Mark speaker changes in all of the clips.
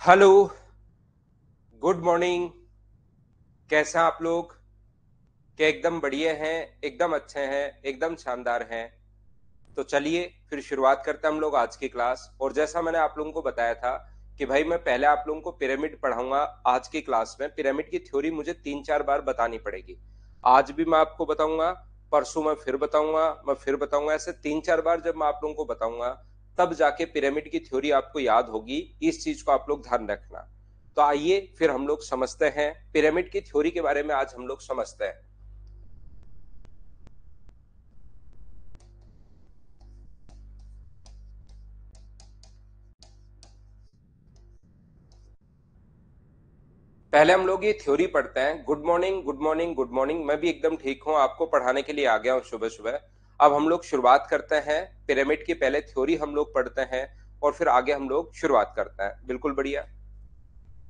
Speaker 1: Hello, good morning. कैसे हैं आप लोग? क्या एकदम बढ़िया हैं, एकदम अच्छे हैं, एकदम शानदार हैं? तो चलिए फिर शुरुआत करते हैं हम लोग आज की क्लास। और जैसा मैंने आप लोगों को बताया था कि भाई मैं पहले आप लोगों को पिरामिड पढ़ाऊंगा। आज की क्लास में पिरामिड की थ्योरी मुझे 3-4 बार बतानी पड़ेगी। आज भी मैं आपको बताऊंगा, परसों मैं फिर बताऊंगा, मैं फिर बताऊंगा। ऐसे 3-4 बार जब मैं आप लोगों को बताऊंगा तब जाके पिरामिड की थ्योरी आपको याद होगी। इस चीज को आप लोग ध्यान रखना। तो आइए फिर हम लोग समझते हैं पिरामिड की थ्योरी के बारे में। आज हम लोग समझते हैं। पहले हम लोग ये थ्योरी पढ़ते हैं। Good morning, good morning, good morning. मैं भी एकदम ठीक हूँ, आपको पढ़ाने के लिए आ गया हूँ सुबह सुबह। अब हम लोग शुरुआत करते हैं। पिरामिड की पहले थ्योरी हम लोग पढ़ते हैं और फिर आगे हम लोग शुरुआत करते हैं। बिल्कुल बढ़िया।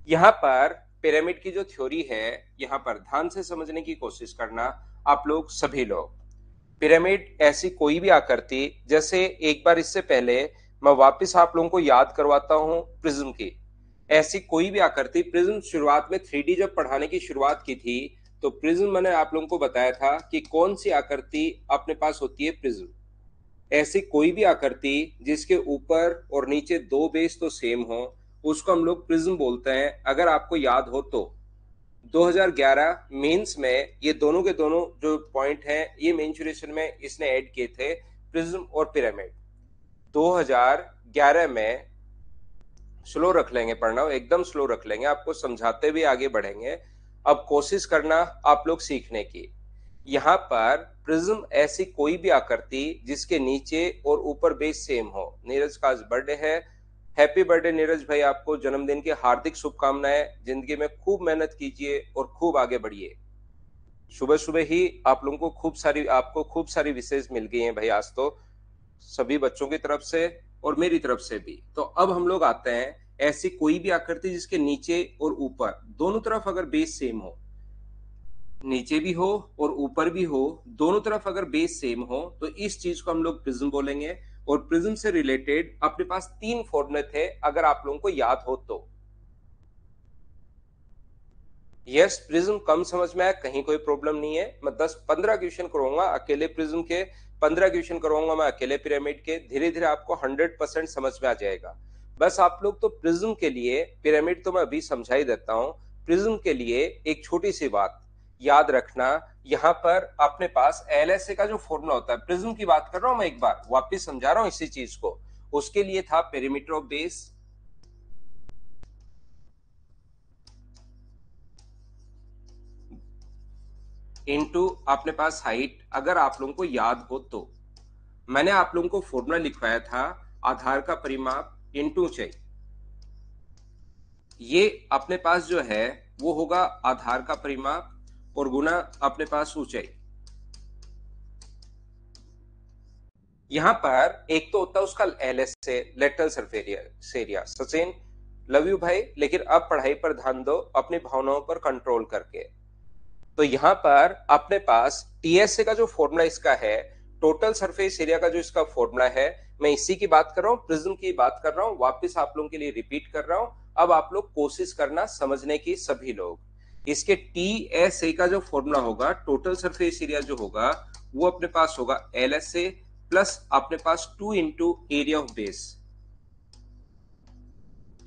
Speaker 1: यहाँ पर पिरामिड की जो थ्योरी है, यहाँ पर ध्यान से समझने की कोशिश करना आप लोग सभी लोग। पिरामिड ऐसी कोई भी आकृति, जैसे एक बार इससे पहले मैं वापस आप लोगों को याद करवाता हूं प्रिज्म की। ऐसी कोई भी आकृति, प्रिज्म शुरुआत में 3D जब पढ़ाने की शुरुआत की थी तो प्रिज्म मैंने आप लोगों को बताया था कि कौन सी आकृति अपने पास होती है, प्रिज्म। ऐसी कोई भी आकृति जिसके ऊपर और नीचे दो बेस तो सेम हो, उसको हम लोग प्रिज्म बोलते हैं। अगर आपको याद हो तो 2011 मेंस में ये दोनों के दोनों जो पॉइंट हैं ये मेंशुरेशन में इसने ऐड किए थे, प्रिज्म और पिरामिड। 2011 में स्लो रख लेंगे पढ़ना, एकदम स्लो रख लेंगे, आपको समझाते हुए आगे बढ़ेंगे। अब कोशिश करना आप लोग सीखने की। यहाँ पर प्रिज्म ऐसी कोई भी आकृति जिसके नीचे और ऊपर बेस सेम हो। नीरज का आज बर्थडे है। हैप्पी बर्थडे नीरज भाई, आपको जन्मदिन की हार्दिक शुभकामनाएं। जिंदगी में खूब मेहनत कीजिए और खूब आगे बढ़िए। सुबह सुबह ही आप लोगों को खूब सारी विशेष मिल गई हैं भाई आज तो, सभी बच्चों की तरफ से और मेरी तरफ से भी। तो अब हम लोग आते हैं, ऐसी कोई भी आकृति जिसके नीचे और ऊपर दोनों तरफ अगर बेस सेम हो, नीचे भी हो और ऊपर भी हो, दोनों तरफ अगर बेस सेम हो, तो इस चीज को हम लोग प्रिज्म बोलेंगे। और प्रिज्म से रिलेटेड अपने पास 3 फॉर्मूले थे, अगर आप लोगों को याद हो तो। यस, प्रिज्म कम समझ में आया, कहीं कोई प्रॉब्लम नहीं है। मैं 10-15 क्वेश्चन करवाऊंगा अकेले प्रिज्म के, 15 क्वेश्चन करवाऊंगा मैं अकेले पिरामिड के। धीरे धीरे आपको 100% समझ में आ जाएगा। बस आप लोग तो प्रिज्म के लिए, पिरामिड तो मैं अभी समझा ही देता हूं। प्रिज्म के लिए एक छोटी सी बात याद रखना। यहाँ पर अपने पास एलएसए का जो फॉर्मूला होता है, प्रिज्म की बात कर रहा हूं मैं, एक बार वापिस समझा रहा हूं इसी चीज को। उसके लिए था पेरीमीटर ऑफ बेस इनटू अपने पास हाइट। अगर आप लोगों को याद हो तो मैंने आप लोगों को फॉर्मूला लिखवाया था, आधार का परिमाप इनटू ऊंचाई। ये अपने पास जो है वो होगा आधार का परिमाप और गुना अपने पास ऊंचाई। यहां पर एक तो होता है उसका एलएस से, lateral surface area. Sachin, love you भाई, लेकिन अब पढ़ाई पर ध्यान दो, अपनी भावनाओं पर कंट्रोल करके। तो यहाँ पर अपने पास टीएसए का जो फॉर्मूला इसका है, टोटल सरफेस एरिया का जो इसका फॉर्मूला है, मैं इसी की बात कर रहा हूँ, प्रिज्म की बात कर रहा हूँ। वापस आप लोगों के लिए रिपीट कर रहा हूँ। अब आप लोग कोशिश करना समझने की, सभी लोग। इसके टीएसए का जो फॉर्मूला होगा, टोटल सरफेस एरिया जो होगा, वो अपने पास होगा एलएसए प्लस अपने पास 2 इंटू एरिया ऑफ बेस।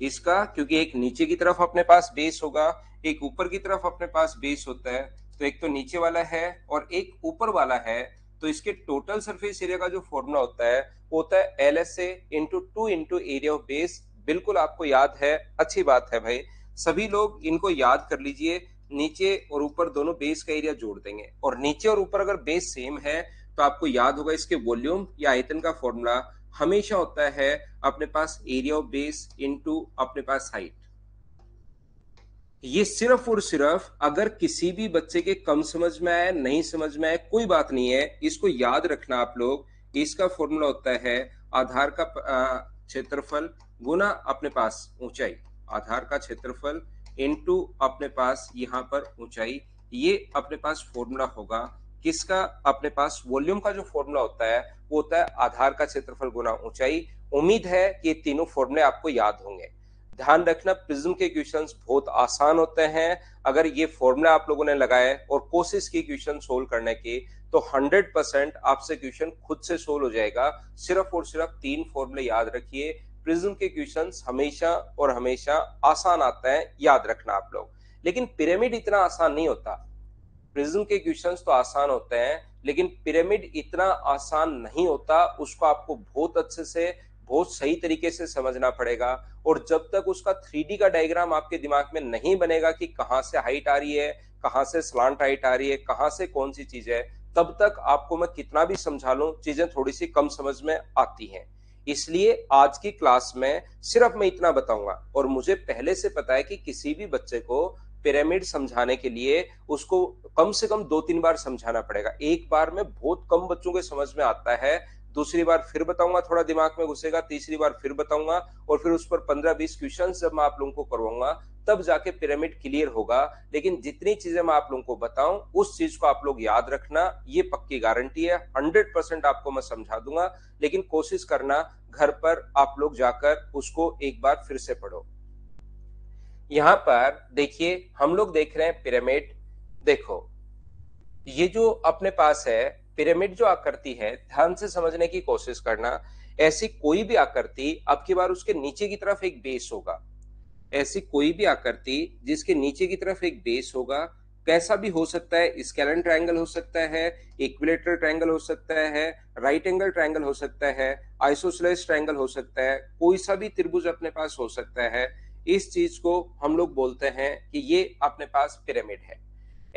Speaker 1: इसका क्योंकि एक नीचे की तरफ अपने पास बेस होगा, एक ऊपर की तरफ अपने पास बेस होता है। तो एक तो नीचे वाला है और एक ऊपर वाला है। तो इसके टोटल सरफेस एरिया का जो फॉर्मूला होता है वो होता है L S A into 2 into area of base. बिल्कुल आपको याद है, अच्छी बात है भाई। सभी लोग इनको याद कर लीजिए। नीचे और ऊपर दोनों बेस का एरिया जोड़ देंगे, और नीचे और ऊपर अगर बेस सेम है तो आपको याद होगा इसके वॉल्यूम या आयतन का फॉर्मूला हमेशा होता है अपने पास एरिया ऑफ बेस इनटू अपने पास हाइट। ये सिर्फ और सिर्फ अगर किसी भी बच्चे के कम समझ में आए, नहीं समझ में आए, कोई बात नहीं है, इसको याद रखना आप लोग। इसका फॉर्मूला होता है आधार का क्षेत्रफल गुना अपने पास ऊंचाई। आधार का क्षेत्रफल इनटू अपने पास यहाँ पर ऊंचाई। ये अपने पास फॉर्मूला होगा किसका, अपने पास वॉल्यूम का जो फॉर्मूला होता है वो होता है आधार का क्षेत्रफल गुना ऊंचाई। उम्मीद है कि ये तीनों फॉर्मूले आपको याद होंगे। ध्यान रखना प्रिज्म के क्वेश्चंस बहुत आसान होते हैं। अगर ये फॉर्मूला आप लोगों ने लगाए और कोशिश की क्वेश्चन सोल्व करने की, तो 100% आपसे क्वेश्चन खुद से सोल्व हो जाएगा। सिर्फ और सिर्फ 3 फॉर्मूले याद रखिए। प्रिज्म के क्वेश्चंस हमेशा और हमेशा आसान आता है, याद रखना आप लोग। लेकिन पिरामिड इतना आसान नहीं होता। प्रिज्म के क्वेश्चंस तो आसान होते हैं, लेकिन पिरामिड इतना आसान नहीं होता। उसको आपको बहुत अच्छे से, बहुत सही तरीके से समझना पड़ेगा। और जब तक उसका 3D का डायग्राम आपके दिमाग में नहीं बनेगा कि कहां से हाइट आ रही है, कहां से स्लांट हाइट आ रही है, कहां से कौन सी चीज है, तब तक आपको मैं कितना भी समझा लूं, चीजें थोड़ी सी कम समझ में आती हैं। इसलिए आज की क्लास में सिर्फ मैं इतना बताऊंगा। और मुझे पहले से पता है कि किसी भी बच्चे को पिरामिड समझाने के लिए उसको कम से कम 2-3 बार समझाना पड़ेगा। एक बार में बहुत कम बच्चों के समझ में आता है, दूसरी बार फिर बताऊंगा, थोड़ा दिमाग में घुसेगा, तीसरी बार फिर बताऊंगा, और फिर उस पर 15-20 क्वेश्चन जब मैं आप लोगों को करवाऊंगा, तब जाके पिरामिड क्लियर होगा। लेकिन जितनी चीजें मैं आप लोगों को बताऊं, उस चीज को आप लोग याद रखना, ये पक्की गारंटी है। 100% आपको मैं समझा दूंगा, लेकिन कोशिश करना घर पर आप लोग जाकर उसको एक बार फिर से पढ़ो। यहां पर देखिए, हम लोग देख रहे हैं पिरामिड। देखो, ये जो अपने पास है पिरामिड, जो आकृति है, ध्यान से समझने की कोशिश करना। ऐसी कोई भी आकृति, अब की बार उसके नीचे की तरफ एक बेस होगा। ऐसी कोई भी आकृति जिसके नीचे की तरफ एक बेस होगा, कैसा भी हो सकता है। स्केलेन ट्रायंगल हो सकता है, इक्विलेटरल ट्रायंगल हो सकता है, राइट एंगल ट्रायंगल हो सकता है, आइसोसेलेस ट्रायंगल हो सकता है, कोई सा भी त्रिभुज अपने पास हो सकता है। इस चीज को हम लोग बोलते हैं कि ये अपने पास पिरामिड है।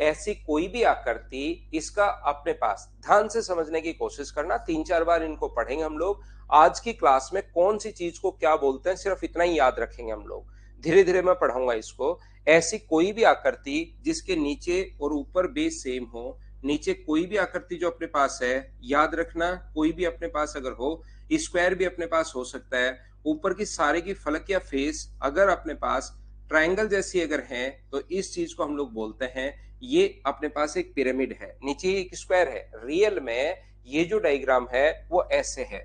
Speaker 1: ऐसी कोई भी आकृति, इसका अपने पास, ध्यान से समझने की कोशिश करना, 3-4 बार इनको पढ़ेंगे हम लोग। आज की क्लास में कौन सी चीज को क्या बोलते हैं, सिर्फ इतना ही याद रखेंगे हम लोग। धीरे धीरे मैं पढ़ाऊंगा इसको। ऐसी कोई भी आकृति जिसके नीचे और ऊपर बेस सेम हो, नीचे कोई भी आकृति जो अपने पास है, याद रखना, कोई भी अपने पास अगर हो, स्क्वायर भी अपने पास हो सकता है, ऊपर की सारे की फलक या फेस अगर अपने पास ट्रायंगल जैसी अगर है, तो इस चीज को हम लोग बोलते हैं ये अपने पास एक पिरामिड है। नीचे एक स्क्वायर है। रियल में ये जो डायग्राम है वो ऐसे है।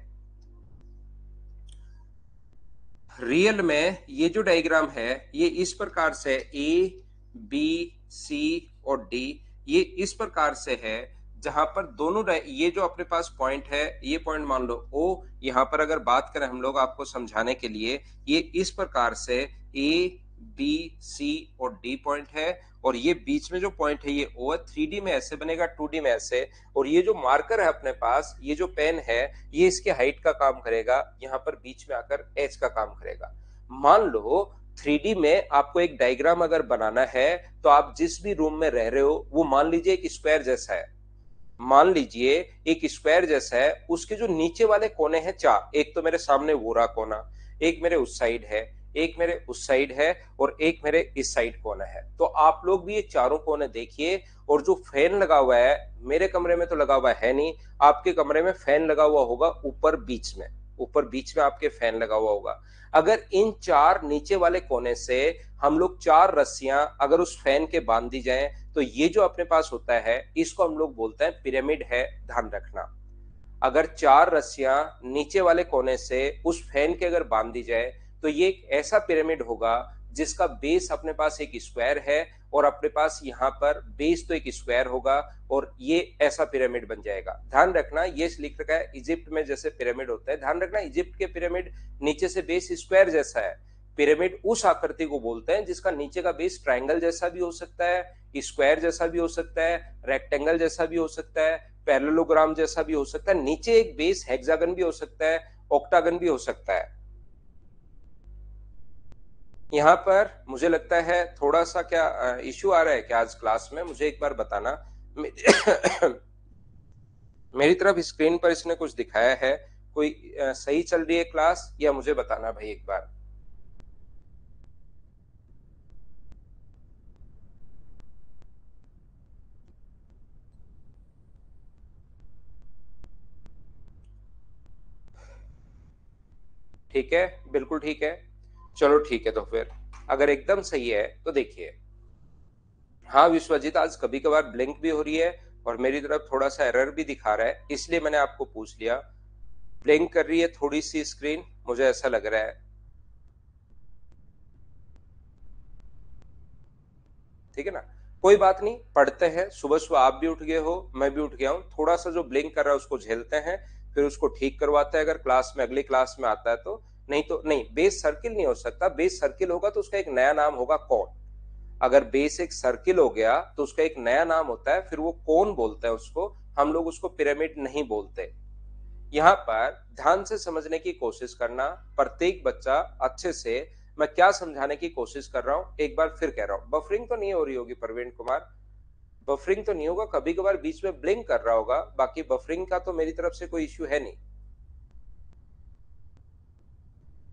Speaker 1: रियल में ये जो डायग्राम है ये इस प्रकार से, ए बी सी और डी, ये इस प्रकार से है। जहां पर दोनों ये जो अपने पास पॉइंट है, ये पॉइंट मान लो ओ। यहां पर अगर बात करें हम लोग आपको समझाने के लिए, ये इस प्रकार से ए बी सी और डी पॉइंट है। और ये बीच में जो पॉइंट है ये ओ है। 3D में ऐसे बनेगा, 2D में ऐसे। और ये जो मार्कर है अपने पास, ये जो पेन है, ये इसके हाइट का काम करेगा, यहाँ पर बीच में आकर एज का काम करेगा। मान लो 3D में आपको एक डायग्राम अगर बनाना है, तो आप जिस भी रूम में रह रहे हो वो मान लीजिए एक स्क्वायर जैसा है। मान लीजिए एक स्क्वायर जैसा है, उसके जो नीचे वाले कोने हैं 4, एक तो मेरे सामने वो रहा कोना, एक मेरे उस साइड है, एक मेरे उस साइड है, और एक मेरे इस साइड कोना है। तो आप लोग भी ये चारों कोने देखिए। और जो फैन लगा हुआ है, मेरे कमरे में तो लगा हुआ है नहीं, आपके कमरे में फैन लगा हुआ होगा ऊपर बीच में, ऊपर बीच में आपके फैन लगा हुआ होगा। अगर इन 4 नीचे वाले कोने से हम लोग 4 रस्सियां अगर उस फैन के बांध दी जाए, तो ये जो अपने पास होता है, इसको हम लोग बोलते हैं पिरामिड है। ध्यान रखना, अगर 4 रस्सियां नीचे वाले कोने से उस फैन के अगर बांध दी जाए, तो ये एक ऐसा पिरामिड होगा जिसका बेस अपने पास एक स्क्वायर है, और अपने पास यहाँ पर बेस तो एक स्क्वायर होगा, और ये ऐसा पिरामिड बन जाएगा। ध्यान रखना, ये लिख रखा है इजिप्ट में जैसे पिरामिड होता है। ध्यान रखना, इजिप्ट के पिरामिड नीचे से बेस स्क्वायर जैसा है। पिरामिड उस आकृति को बोलते हैं जिसका नीचे का बेस ट्रायंगल जैसा भी हो सकता है, स्क्वायर जैसा भी हो सकता है, रेक्टेंगल जैसा भी हो सकता है, पैरेललोग्राम जैसा भी हो सकता है, नीचे एक बेस हेक्सागन भी हो सकता है, ऑक्टागन भी हो सकता है। यहाँ पर मुझे लगता है थोड़ा सा क्या इश्यू आ रहा है क्या आज क्लास में, मुझे एक बार बताना। मेरी तरफ स्क्रीन पर इसने कुछ दिखाया है, कोई सही चल रही है क्लास, या मुझे बताना भाई एक बार। ठीक है, बिल्कुल ठीक है। चलो ठीक है, तो फिर अगर एकदम सही है तो देखिए। हाँ विश्वजीत, आज कभी कभार ब्लिंक भी हो रही है और मेरी तरफ थोड़ा सा एरर भी दिखा रहा है, इसलिए मैंने आपको पूछ लिया। ब्लिंक कर रही है थोड़ी सी स्क्रीन, मुझे ऐसा लग रहा है। ठीक है ना। कोई बात नहीं, पढ़ते हैं। सुबह सुबह आप भी उठ गए हो, मैं भी उठ गया हूँ। थोड़ा सा जो ब्लिंक कर रहा है उसको झेलते हैं, फिर उसको ठीक करवाते हैं अगर क्लास में अगली क्लास में आता है तो। नहीं तो नहीं, बेस सर्किल नहीं हो सकता। बेस सर्किल होगा तो उसका एक नया नाम होगा कोन। अगर बेस एक सर्किल हो गया तो उसका एक नया नाम होता है, फिर वो कोन बोलते हैं उसको, हम लोग उसको पिरामिड नहीं बोलते। यहाँ पर ध्यान से समझने की कोशिश करना, प्रत्येक बच्चा अच्छे से। मैं क्या समझाने की कोशिश कर रहा हूँ एक बार फिर कह रहा हूँ। बफरिंग तो नहीं हो रही होगी प्रवीण कुमार, बफरिंग तो नहीं होगा, कभी कभार बीच में ब्लिंक कर रहा होगा, बाकी बफरिंग का तो मेरी तरफ से कोई इश्यू है नहीं।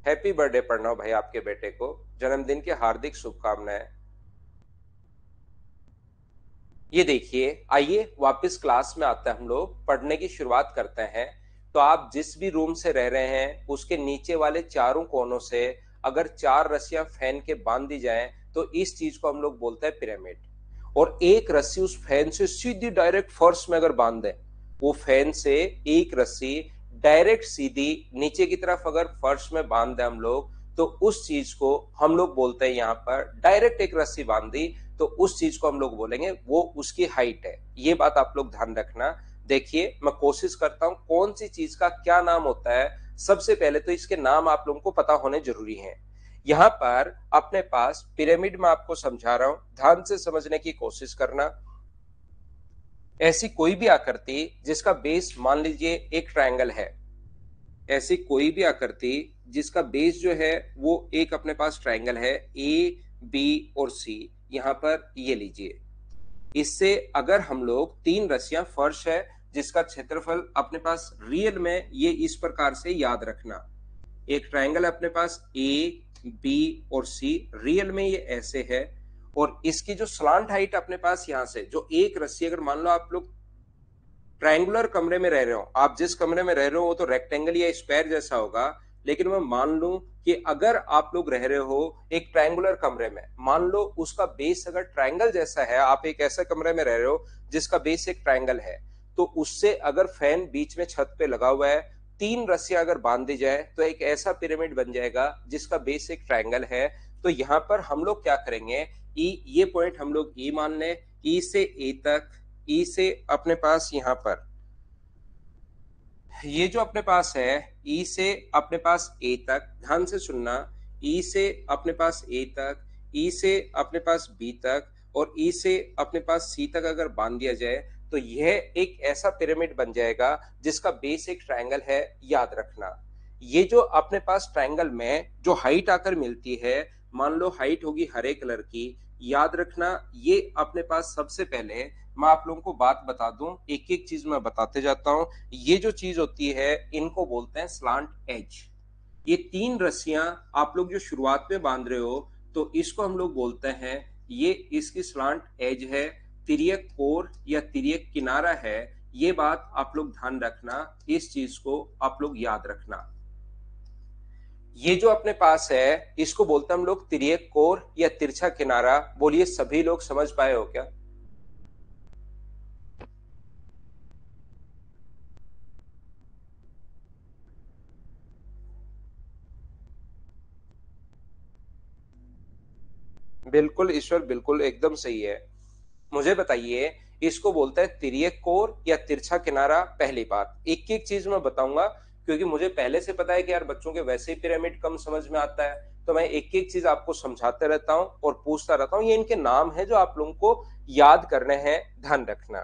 Speaker 1: हैप्पी बर्थडे प्रणव भाई, आपके बेटे को जन्मदिन की हार्दिक शुभकामनाएं। ये देखिए, आइए वापस क्लास में आते हैं, हम लोग पढ़ने की शुरुआत करते हैं। तो आप जिस भी रूम से रह रहे हैं उसके नीचे वाले चारों कोनों से अगर 4 रस्सियां फैन के बांध दी जाएं तो इस चीज को हम लोग बोलते हैं पिरामिड। और एक रस्सी उस फैन से सीधी डायरेक्ट फर्श में अगर बांध दें, वो फैन से एक रस्सी डायरेक्ट सीधी नीचे की तरफ अगर फर्श में बांध दें हम लोग, तो उस चीज को हम लोग बोलते हैं, यहाँ पर डायरेक्ट एक रस्सी बांध दी तो उस चीज को हम लोग बोलेंगे वो उसकी हाइट है। ये बात आप लोग ध्यान रखना। देखिए मैं कोशिश करता हूं कौन सी चीज का क्या नाम होता है। सबसे पहले तो इसके नाम आप लोगों को पता होने जरूरी हैं। यहाँ पर अपने पास पिरामिड में आपको समझा रहा हूं, ध्यान से समझने की कोशिश करना। ऐसी कोई भी आकृति जिसका बेस मान लीजिए एक ट्रायंगल है, ऐसी कोई भी आकृति जिसका बेस जो है वो एक अपने पास ट्रायंगल है, ए बी और सी, यहां पर ये लीजिए। इससे अगर हम लोग 3 रस्सियां, फर्श है जिसका क्षेत्रफल अपने पास रियल में ये इस प्रकार से याद रखना, एक ट्रायंगल अपने पास ए बी और सी, रियल में ये ऐसे है। और इसकी जो स्लांट हाइट अपने पास यहां से जो एक रस्सी, अगर मान लो आप लोग ट्रायंगुलर कमरे में रह रहे हो, आप जिस कमरे में रह रहे हो वो तो रेक्टेंगल या स्क्वायर जैसा होगा, लेकिन मैं मान लूं कि अगर आप लोग रह रहे हो एक ट्रायंगुलर कमरे में, मान लो उसका बेस अगर ट्रायंगल जैसा है, आप एक ऐसे कमरे में रह रहे हो जिसका बेस एक ट्रायंगल है, तो उससे अगर फैन बीच में छत पे लगा हुआ है, 3 रस्सियां अगर बांध दी जाए तो एक ऐसा पिरामिड बन जाएगा जिसका बेस एक ट्रायंगल है। तो यहां पर हम लोग क्या करेंगे, ई, ये पॉइंट हम लोग ई मान लें, ई से ए तक, ई से अपने पास यहां पर ये जो अपने पास है, ई से अपने पास ए तक, ध्यान से सुनना, ई से अपने पास ए तक, ई से अपने पास बी तक और ई से अपने पास सी तक अगर बांध दिया जाए तो यह एक ऐसा पिरामिड बन जाएगा जिसका बेस एक ट्रायंगल है। याद रखना, ये जो अपने पास ट्रायंगल में जो हाइट आकर मिलती है, मान लो हाइट होगी हरे कलर की, याद रखना ये अपने पास सबसे पहले मैं आप लोगों को बात बता दूं, एक एक चीज मैं बताते जाता हूं। ये जो चीज होती है इनको बोलते हैं स्लांट एज। ये 3 रस्सियां आप लोग जो शुरुआत में बांध रहे हो तो इसको हम लोग बोलते हैं, ये इसकी स्लांट एज है, तिर्यक कोर या तिर्यक किनारा है। ये बात आप लोग ध्यान रखना, इस चीज को आप लोग याद रखना। ये जो अपने पास है इसको बोलते हैं हम लोग तिर्यक कोर या तिरछा किनारा। बोलिए सभी लोग समझ पाए हो क्या? बिल्कुल ईश्वर, बिल्कुल एकदम सही है। मुझे बताइए, इसको बोलते हैं तिर्यक कोर या तिरछा किनारा। पहली बात, एक एक चीज मैं बताऊंगा क्योंकि मुझे पहले से पता है कि यार बच्चों के वैसे ही पिरामिड कम समझ में आता है, तो मैं एक एक चीज आपको समझाते रहता हूं और पूछता रहता हूं। ये इनके नाम है जो आप लोगों को याद करने हैं, ध्यान रखना।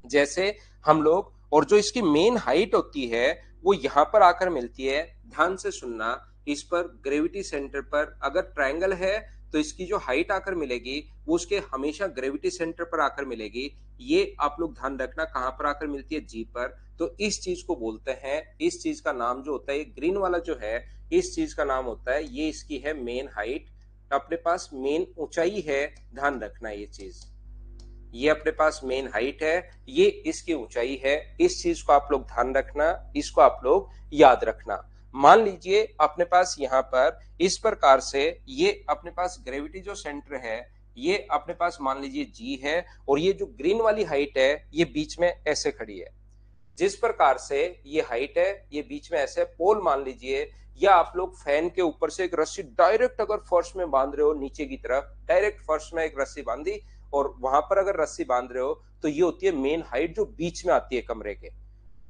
Speaker 1: जैसे हम लोग, और जो इसकी मेन हाइट होती है वो यहां पर आकर मिलती है, ध्यान से सुनना। इस पर ग्रेविटी सेंटर पर अगर ट्रायंगल है तो इसकी जो हाइट आकर मिलेगी वो उसके हमेशा ग्रेविटी सेंटर पर आकर मिलेगी। ये आप लोग ध्यान रखना कहां पर आकर मिलती है, जी पर। तो इस चीज को बोलते हैं, इस चीज का नाम जो होता है, ये ग्रीन वाला जो है इस चीज का नाम होता है, ये इसकी है मेन हाइट, अपने पास मेन ऊंचाई है। ध्यान रखना ये चीज, ये अपने पास मेन हाइट है, ये इसकी ऊंचाई है। इस चीज को आप लोग ध्यान रखना, इसको आप लोग याद रखना। मान लीजिए अपने पास यहाँ पर इस प्रकार से ये अपने पास ग्रेविटी जो सेंटर है ये अपने पास मान लीजिए जी है, और ये जो ग्रीन वाली हाइट है ये बीच में ऐसे खड़ी है। जिस प्रकार से ये हाइट है ये बीच में ऐसे पोल मान लीजिए, या आप लोग फैन के ऊपर से एक रस्सी डायरेक्ट अगर फर्श में बांध रहे हो नीचे की तरफ, डायरेक्ट फर्श में एक रस्सी बांधी और वहां पर अगर रस्सी बांध रहे हो, तो ये होती है मेन हाइट जो बीच में आती है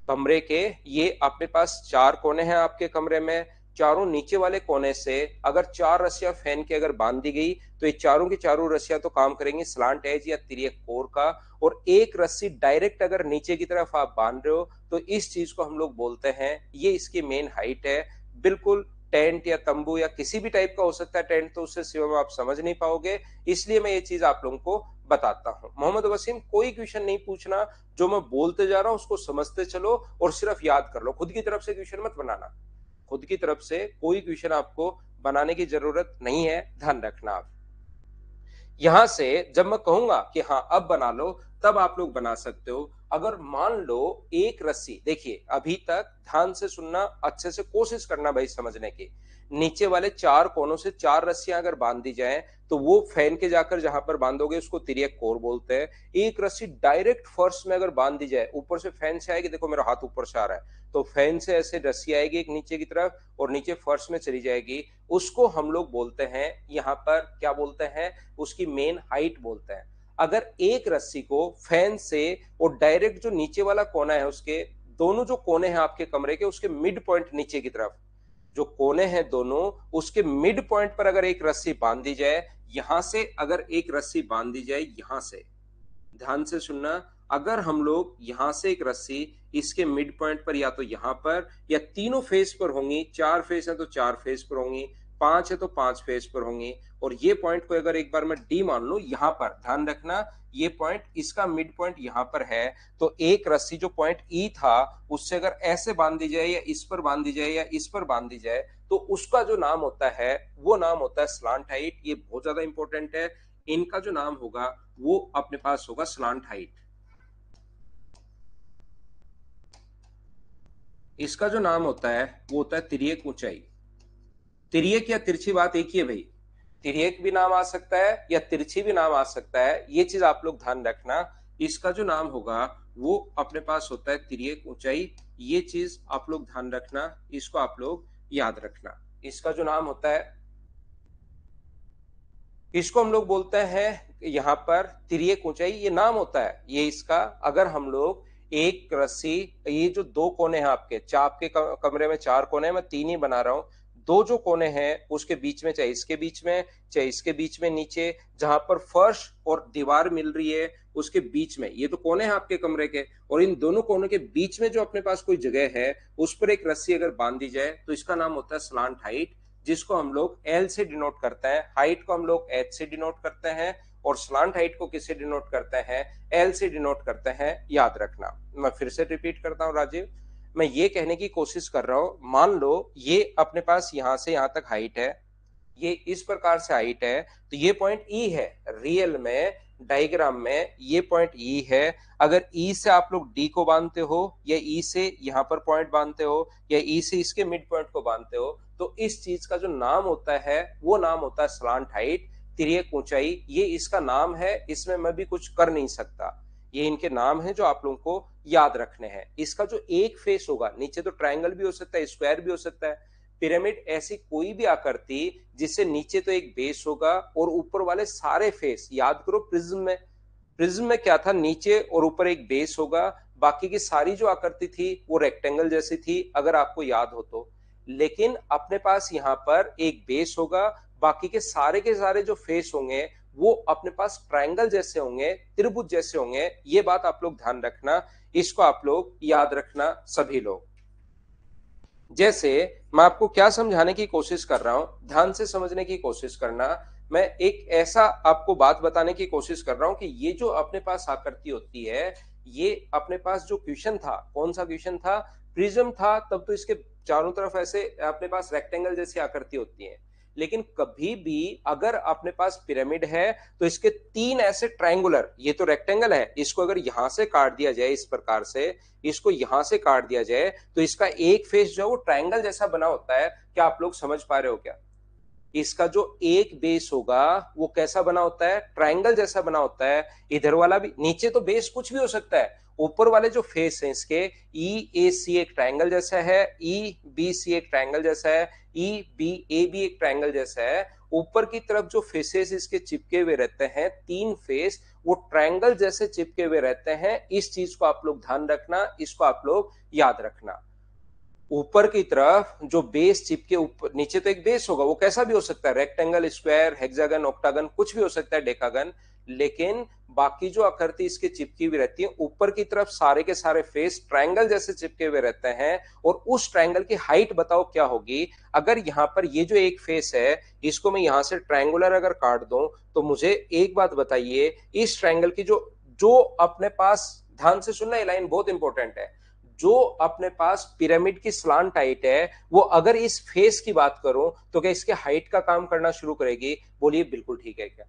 Speaker 1: कमरे के। ये अपने पास 4 कोने हैं आपके कमरे में, चारों नीचे वाले कोने से अगर 4 रस्सियां फैन के अगर बांध दी गई, तो ये चारों की चारों रस्सियां तो काम करेंगी स्लांट एज या तिर्यक कोर का, और एक रस्सी डायरेक्ट अगर नीचे की तरफ आप बांध रहे हो, तो इस चीज को हम लोग बोलते हैं, ये इसकी मेन हाइट है। बिल्कुल टेंट या तंबू या किसी भी टाइप का हो सकता है टेंट, तो उससे सिवा में आप समझ नहीं पाओगे, इसलिए मैं ये चीज आप लोगों को बताता हूं। मोहम्मद वसीम, कोई क्वेश्चन नहीं पूछना, जो मैं बोलते जा रहा हूं उसको समझते चलो और सिर्फ याद कर लो, खुद की तरफ से क्वेश्चन मत बनाना, खुद की तरफ से कोई क्वेश्चन आपको बनाने की जरूरत नहीं है, ध्यान रखना आप। यहां से जब मैं कहूंगा कि हाँ अब बना लो, तब आप लोग बना सकते हो। अगर मान लो एक रस्सी, देखिए अभी तक ध्यान से सुनना, अच्छे से कोशिश करना भाई समझने की, नीचे वाले 4 कोनों से 4 रस्सियां अगर बांध दी जाए, तो वो फैन के जाकर जहां पर बांधोगे उसको तिर्यक कोर बोलते हैं। एक रस्सी डायरेक्ट फर्श में अगर बांध दी जाए, ऊपर से फैन से आएगी, देखो मेरा हाथ ऊपर से आ रहा है, तो फैन से ऐसे रस्सी आएगी एक नीचे की तरफ और नीचे फर्श में चली जाएगी, उसको हम लोग बोलते हैं, यहाँ पर क्या बोलते हैं, उसकी मेन हाइट बोलते हैं। अगर एक रस्सी को फैन से और डायरेक्ट जो नीचे वाला कोना है उसके, दोनों जो कोने हैं आपके कमरे के उसके मिड पॉइंट नीचे की तरफ, जो कोने हैं दोनों उसके मिड पॉइंट पर अगर एक रस्सी बांध दी जाए, यहां से अगर एक रस्सी बांध दी जाए, यहां से ध्यान से सुनना, अगर हम लोग यहां से एक रस्सी इसके मिड पॉइंट पर या तो यहां पर या तीनों फेस पर होंगी, 4 फेस है तो 4 फेस पर होंगी, 5 है तो 5 फेस पर होंगी, और ये पॉइंट को अगर एक बार मैं डी मान लूं, यहां पर ध्यान रखना ये पॉइंट इसका मिड पॉइंट यहां पर है, तो एक रस्सी जो पॉइंट ई था उससे अगर ऐसे बांध दी जाए या इस पर बांध दी जाए या इस पर बांध दी जाए, तो उसका जो नाम होता है वो नाम होता है स्लांट हाइट। ये बहुत ज्यादा इंपॉर्टेंट है, इनका जो नाम होगा वो अपने पास होगा स्लांट हाइट। इसका जो नाम होता है वो होता है तिर्यक ऊंचाई। तिर्यक या तिरछी बात एक ही है भाई, तिर्यक भी नाम आ सकता है या तिरछी भी नाम आ सकता है, ये चीज आप लोग ध्यान रखना। इसका जो नाम होगा वो अपने पास होता है तिर्यक ऊंचाई, ये चीज आप लोग ध्यान रखना, इसको आप लोग याद रखना। इसका जो नाम होता है इसको हम लोग बोलते हैं यहाँ पर तिर्यक ऊंचाई, ये नाम होता है ये इसका। अगर हम लोग एक रस्सी, ये जो 2 कोने हैं आपके, आपके कमरे में 4 कोने हैं, मैं 3 ही बना रहा हूं, 2 जो कोने हैं उसके बीच में, चाहे इसके बीच में चाहे इसके बीच में, नीचे जहां पर फर्श और दीवार मिल रही है उसके बीच में, ये तो कोने हैं आपके कमरे के, और इन दोनों कोनों के बीच में जो अपने पास कोई जगह है उस पर एक रस्सी अगर बांध दी जाए, तो इसका नाम होता है स्लांट हाइट, जिसको हम लोग एल से डिनोट करते हैं। हाइट को हम लोग एच से डिनोट करते हैं और स्लांट हाइट को किससे डिनोट करते हैं, एल से डिनोट करते हैं, याद रखना। मैं फिर से रिपीट करता हूं राजीव, मैं ये कहने की कोशिश कर रहा हूं, मान लो ये अपने पास यहां से यहां तक हाइट है, ये इस प्रकार से हाइट है, तो ये पॉइंट ई है, रियल में डायग्राम में ये पॉइंट ई है। अगर ई से आप लोग डी को बांधते हो या ई से यहां पर पॉइंट बांधते हो या ई से इसके मिड पॉइंट को बांधते हो, तो इस चीज का जो नाम होता है वो नाम होता है स्लांट हाइट, तिर्यक ऊंचाई। ये इसका नाम है, इसमें मैं भी कुछ कर नहीं सकता, ये इनके नाम है जो आप लोगों को याद रखने हैं। इसका जो एक फेस होगा, नीचे तो ट्रायंगल भी हो सकता है, स्क्वायर भी हो सकता है, पिरामिड ऐसी कोई भी आकृति जिससे नीचे तो एक बेस होगा और ऊपर वाले सारे फेस, याद करो प्रिज्म में क्या था, नीचे और ऊपर एक बेस होगा, बाकी की सारी जो आकृति थी वो रेक्टेंगल जैसी थी अगर आपको याद हो तो। लेकिन अपने पास यहाँ पर एक बेस होगा, बाकी के सारे जो फेस होंगे वो अपने पास ट्रायंगल जैसे होंगे, त्रिभुज जैसे होंगे, ये बात आप लोग ध्यान रखना, इसको आप लोग याद रखना सभी लोग। जैसे मैं आपको क्या समझाने की कोशिश कर रहा हूं, ध्यान से समझने की कोशिश करना। मैं एक ऐसा आपको बात बताने की कोशिश कर रहा हूं कि ये जो अपने पास आकृति होती है, ये अपने पास जो क्वेश्चन था, कौन सा क्वेश्चन था, प्रिज्म था, तब तो इसके चारों तरफ ऐसे अपने पास रेक्टेंगल जैसी आकृति होती है। लेकिन कभी भी अगर अपने पास पिरामिड है तो इसके 3 ऐसे ट्रायंगुलर, ये तो रेक्टेंगल है, इसको अगर यहां से काट दिया जाए इस प्रकार से, इसको यहां से काट दिया जाए, तो इसका एक फेस जो है वो ट्रायंगल जैसा बना होता है। क्या आप लोग समझ पा रहे हो क्या? इसका जो एक बेस होगा वो कैसा बना होता है, ट्रायंगल जैसा बना होता है। इधर वाला भी, नीचे तो बेस कुछ भी हो सकता है, ऊपर वाले जो फेस हैं इसके, ई ए सी एक ट्रायंगल जैसा है, ई बी सी एक ट्रायंगल जैसा है, ई बी ए भी एक ट्रायंगल जैसा है। ऊपर की तरफ जो फेसेस इसके चिपके हुए रहते हैं, तीन फेस, वो ट्रायंगल जैसे चिपके हुए रहते हैं। इस चीज को आप लोग ध्यान रखना, इसको आप लोग याद रखना। ऊपर की तरफ जो बेस चिपके ऊपर, नीचे तो एक बेस होगा, वो कैसा भी हो सकता है, रेक्टेंगल, स्क्वायर, हेक्सागन, ऑक्टागन, कुछ भी हो सकता है, डेकागन। लेकिन बाकी जो आकृति इसके चिपकी हुई रहती है, ऊपर की तरफ सारे के सारे फेस ट्रायंगल जैसे चिपके हुए रहते हैं। और उस ट्रायंगल की हाइट बताओ क्या होगी। अगर यहां पर ये जो एक फेस है, इसको मैं यहां से ट्रायंगुलर अगर काट दूं, तो मुझे एक बात बताइए, इस ट्रायंगल की जो जो अपने पास, ध्यान से सुनना, ये लाइन बहुत इंपॉर्टेंट है, जो अपने पास पिरामिड की स्लांट हाइट है, वो अगर इस फेस की बात करूं तो क्या इसके हाइट का काम करना शुरू करेगी? बोलिए बिल्कुल ठीक है क्या?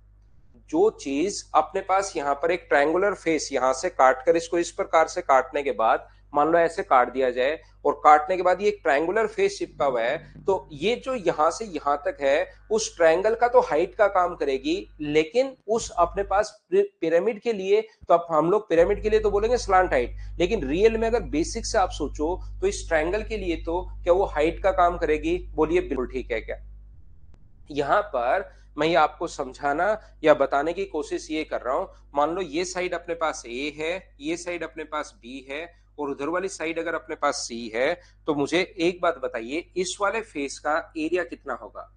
Speaker 1: जो चीज अपने पास यहां पर एक ट्रायंगुलर फेस, यहां से काटकर इसको इस प्रकार से काटने के बाद, मान लो ऐसे काट दिया जाए, और काटने के बाद ये एक ट्रायंगुलर फेस चिपका हुआ है, तो ये जो यहां से यहां तक है, उस ट्रायंगल का तो हाइट का काम करेगी, लेकिन उस अपने पास पिरामिड के लिए, तो अब हम लोग पिरामिड के लिए तो बोलेंगे स्लांट हाइट, लेकिन रियल में अगर बेसिक से आप सोचो तो इस ट्रायंगल के लिए तो क्या वो हाइट का काम करेगी? बोलिए बिल्कुल ठीक है क्या? यहां पर मैं ये आपको समझाना या बताने की कोशिश ये कर रहा हूं, मान लो ये साइड अपने पास ए है, ये साइड अपने पास बी है, और उधर वाली साइड अगर अपने पास सी है, तो मुझे एक बात बताइए, इस वाले फेस का एरिया कितना होगा?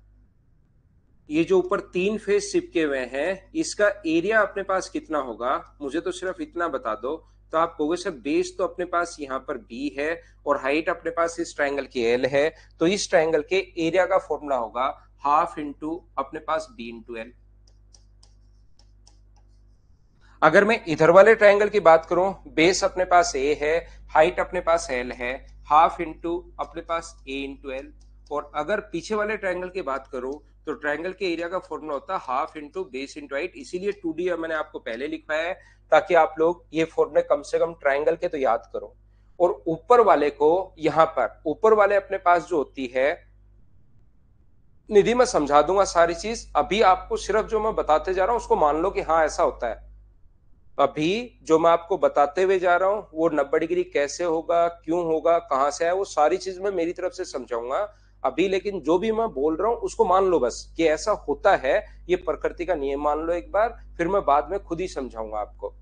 Speaker 1: ये जो ऊपर तीन फेस चिपके हुए हैं, इसका एरिया अपने पास कितना होगा? मुझे तो सिर्फ इतना बता दो। तो आप कहोगे सर बेस तो अपने पास यहाँ पर बी है, और हाइट अपने पास इस ट्रायंगल की एल है, तो इस ट्रायंगल के एरिया का फॉर्मूला होगा हाफ इंटू अपने पास बी इंटू एल। अगर मैं इधर वाले ट्रायंगल की बात करूं, बेस अपने पास ए है, हाइट अपने पास एल है, हाफ इंटू अपने पास ए इंटू एल। और अगर पीछे वाले ट्रायंगल की बात करूं, तो ट्रायंगल के एरिया का फॉर्मूला होता है half into base into height. इसीलिए 2D मैंने आपको पहले लिखवाया है, ताकि आप लोग ये फॉर्मूले कम से कम ट्रायंगल के तो याद करो। और ऊपर वाले को, यहां पर ऊपर वाले अपने पास जो होती है, निधि मैं समझा दूंगा सारी चीज, अभी आपको सिर्फ जो मैं बताते जा रहा हूं उसको मान लो कि हाँ ऐसा होता है। अभी जो मैं आपको बताते हुए जा रहा हूं, वो 90 डिग्री कैसे होगा, क्यों होगा, कहां से है, वो सारी चीज मैं मेरी तरफ से समझाऊंगा अभी। लेकिन जो भी मैं बोल रहा हूं उसको मान लो बस कि ऐसा होता है, ये प्रकृति का नियम मान लो एक बार, फिर मैं बाद में खुद ही समझाऊंगा आपको।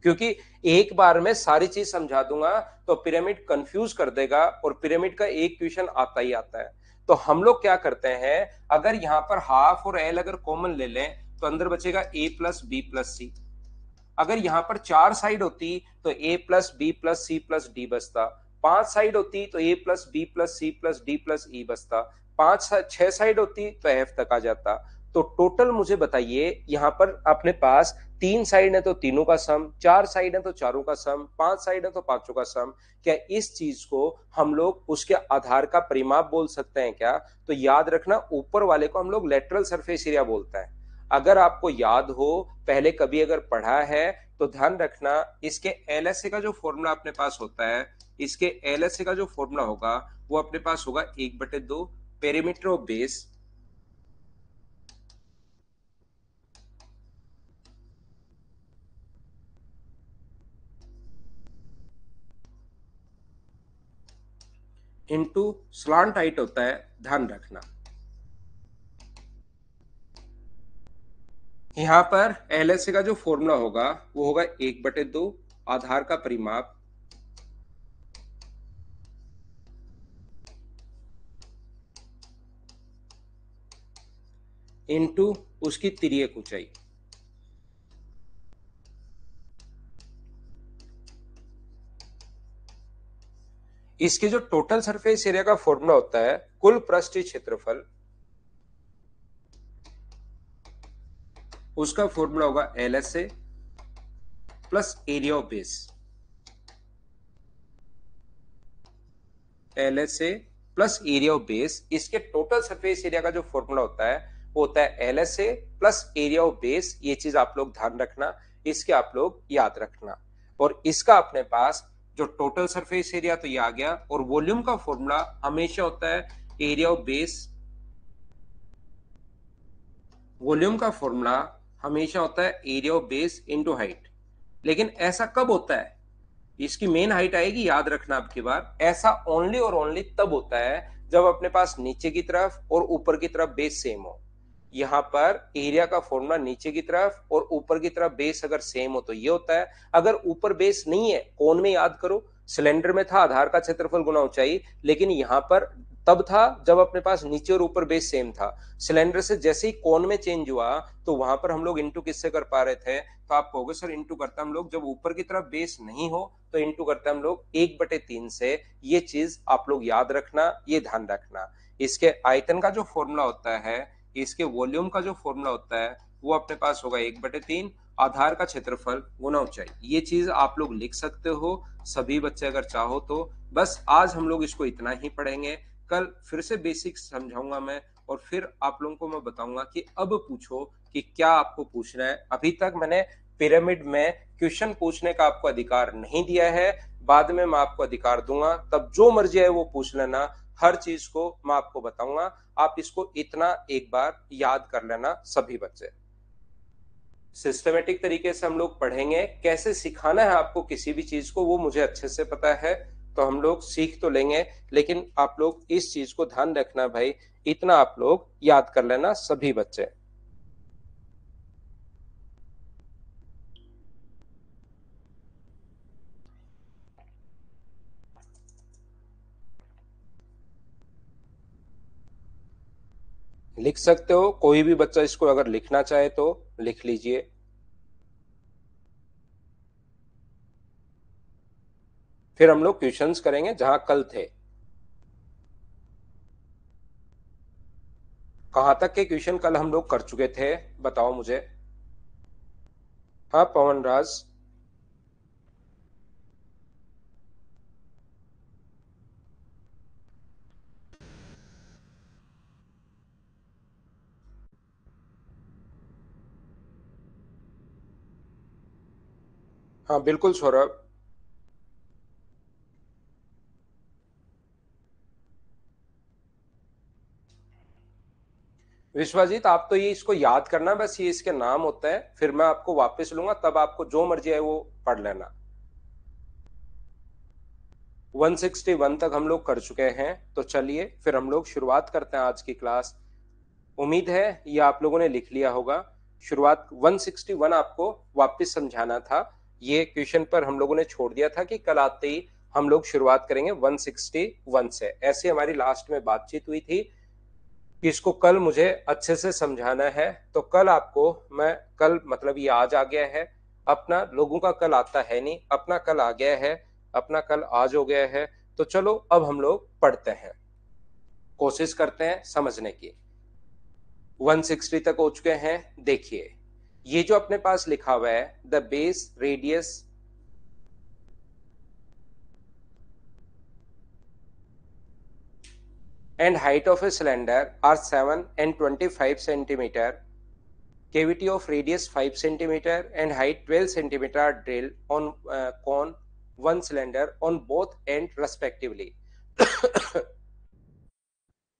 Speaker 1: क्योंकि एक बार में सारी चीज समझा दूंगा तो पिरामिड कंफ्यूज कर देगा, और पिरामिड का एक क्वेश्चन आता ही आता है। तो हम लोग क्या करते हैं, अगर यहां पर हाफ और एल अगर कॉमन ले लें, तो अंदर बचेगा A plus B plus C. अगर यहां पर चार साइड होती तो A plus B plus C plus D बचता, पांच साइड होती तो A plus B plus C plus D plus E बचता, छह साइड होती तो एफ तक आ जाता। तो टोटल मुझे बताइए, यहां पर अपने पास तीन साइड है तो तीनों का सम, चार साइड है तो चारों का सम, पांच साइड है तो पांचों का सम। क्या इस चीज को हम लोग उसके आधार का परिमाप बोल सकते हैं क्या? तो याद रखना, ऊपर वाले को हम लोग लेटरल सरफेस एरिया बोलते हैं। अगर आपको याद हो, पहले कभी अगर पढ़ा है, तो ध्यान रखना, इसके एलएसए का जो फॉर्मूला अपने पास होता है, इसके एलएसए का जो फॉर्मूला होगा वो अपने पास होगा 1/2 perimeter of base into slant height होता है। ध्यान रखना, यहां पर एलएसए का जो फॉर्मूला होगा वो होगा 1/2 आधार का परिमाप इंटू उसकी तिर्यक ऊंचाई। इसके जो टोटल सरफेस एरिया का फॉर्मूला होता है, कुल पृष्ठीय क्षेत्रफल, उसका फॉर्मूला होगा LSA plus area of base. LSA plus area of base, इसके टोटल सरफेस एरिया का जो फॉर्मूला होता है वो होता है LSA plus area of base. ये चीज आप लोग ध्यान रखना, इसके आप लोग याद रखना। और इसका अपने पास जो टोटल सरफेस एरिया तो ये आ गया, और वॉल्यूम का फॉर्मूला हमेशा होता है एरिया ऑफ बेस वॉल्यूम का फॉर्मूला हमेशा होता है area of base into height. लेकिन ऐसा कब होता है, इसकी मेन हाइट आएगी, याद रखना आपकी बार, ऐसा ओनली और ओनली तब होता है जब अपने पास नीचे की तरफ और ऊपर की तरफ बेस सेम हो। यहाँ पर एरिया का फॉर्मूला नीचे की तरफ और ऊपर की तरफ बेस अगर सेम हो तो ये होता है। अगर ऊपर बेस नहीं है, कोण में याद करो, सिलेंडर में था आधार का क्षेत्रफल गुना ऊंचाई, लेकिन यहाँ पर तब था जब अपने पास नीचे और ऊपर बेस सेम था। सिलेंडर से जैसे ही कोण में चेंज हुआ तो वहां पर हम लोग इंटू किससे कर पा रहे थे, तो आप कहोगे सर इंटू करते हम लोग जब ऊपर की तरफ बेस नहीं हो तो इंटू करते हम लोग 1/3 से। ये चीज आप लोग याद रखना, ये ध्यान रखना। इसके आयतन का जो फॉर्मूला होता है, इसके वॉल्यूम का जो फॉर्मूला होता है, वो अपने पास होगा 1/3 आधार का क्षेत्रफल गुना ऊंचाई। ये चीज आप लोग लिख सकते हो सभी बच्चे अगर चाहो तो। बस आज हम लोग इसको इतना ही पढ़ेंगे, कल फिर से बेसिक समझाऊंगा मैं, और फिर आप लोगों को मैं बताऊंगा कि अब पूछो कि क्या आपको पूछना है। अभी तक मैंने पिरामिड में क्वेश्चन पूछने का आपको अधिकार नहीं दिया है, बाद में मैं आपको अधिकार दूंगा, तब जो मर्जी है वो पूछ लेना, हर चीज को मैं आपको बताऊंगा। आप इसको इतना एक बार याद कर लेना सभी बच्चे। सिस्टमेटिक तरीके से हम लोग पढ़ेंगे, कैसे सिखाना है आपको किसी भी चीज को वो मुझे अच्छे से पता है, तो हम लोग सीख तो लेंगे, लेकिन आप लोग इस चीज को ध्यान रखना भाई, इतना आप लोग याद कर लेना सभी बच्चे। लिख सकते हो, कोई भी बच्चा इसको अगर लिखना चाहे तो लिख लीजिए। फिर हम लोग क्वेश्चंस करेंगे जहां कल थे। कहां तक के क्वेश्चन कल हम लोग कर चुके थे, बताओ मुझे। हाँ पवन राज। हाँ बिल्कुल सौरभ। विश्वजीत आप तो ये इसको याद करना, बस ये इसके नाम होता है, फिर मैं आपको वापस लूंगा, तब आपको जो मर्जी है वो पढ़ लेना। 161 तक हम लोग कर चुके हैं, तो चलिए फिर हम लोग शुरुआत करते हैं आज की क्लास। उम्मीद है ये आप लोगों ने लिख लिया होगा। शुरुआत 161 आपको वापस समझाना था, ये क्वेश्चन पर हम लोगों ने छोड़ दिया था कि कल आते ही हम लोग शुरुआत करेंगे 161 से। ऐसे हमारी लास्ट में बातचीत हुई थी कि इसको कल मुझे अच्छे से समझाना है, तो कल आपको मैं, कल मतलब ये आज आ गया है अपना, लोगों का कल आता है नहीं, अपना कल आ गया है, अपना कल आज हो गया है। तो चलो अब हम लोग पढ़ते हैं, कोशिश करते हैं समझने की। 160 तक हो चुके हैं। देखिए ये जो अपने पास लिखा हुआ है, the base radius and height of a cylinder are 7 and 25 centimeter, cavity of radius 5 centimeter and height 12 centimeter are drilled on cone one cylinder on both end respectively।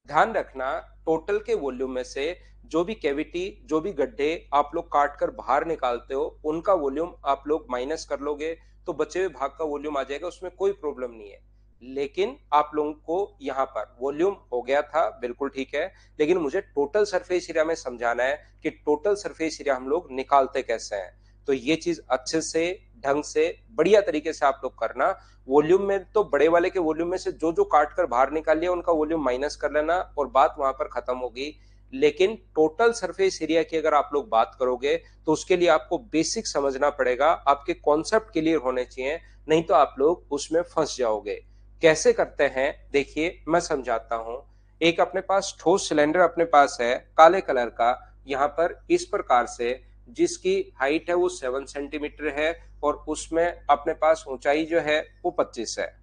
Speaker 1: ध्यान रखना, टोटल के वॉल्यूम में से जो भी कैविटी, जो भी गड्ढे आप लोग काट कर बाहर निकालते हो, उनका वॉल्यूम आप लोग माइनस कर लोगे तो बचे हुए भाग का वॉल्यूम आ जाएगा, उसमें कोई प्रॉब्लम नहीं है। लेकिन आप लोगों को यहाँ पर वॉल्यूम हो गया था, बिल्कुल ठीक है, लेकिन मुझे टोटल सरफेस एरिया में समझाना है कि टोटल सरफेस एरिया हम लोग निकालते कैसे हैं। तो ये चीज अच्छे से, ढंग से, बढ़िया तरीके से आप लोग करना। वॉल्यूम में तो बड़े वाले के वॉल्यूम में से जो जो काट कर बाहर निकाल लिया उनका वॉल्यूम माइनस कर लेना और बात वहां पर खत्म होगी। लेकिन टोटल सरफेस एरिया की अगर आप लोग बात करोगे तो उसके लिए आपको बेसिक समझना पड़ेगा, आपके कॉन्सेप्ट क्लियर होने चाहिए, नहीं तो आप लोग उसमें फंस जाओगे। कैसे करते हैं देखिए मैं समझाता हूं। एक अपने पास ठोस सिलेंडर अपने पास है काले कलर का, यहाँ पर इस प्रकार से, जिसकी हाइट है वो 7 सेंटीमीटर है और उसमें अपने पास ऊंचाई जो है वो 25 है।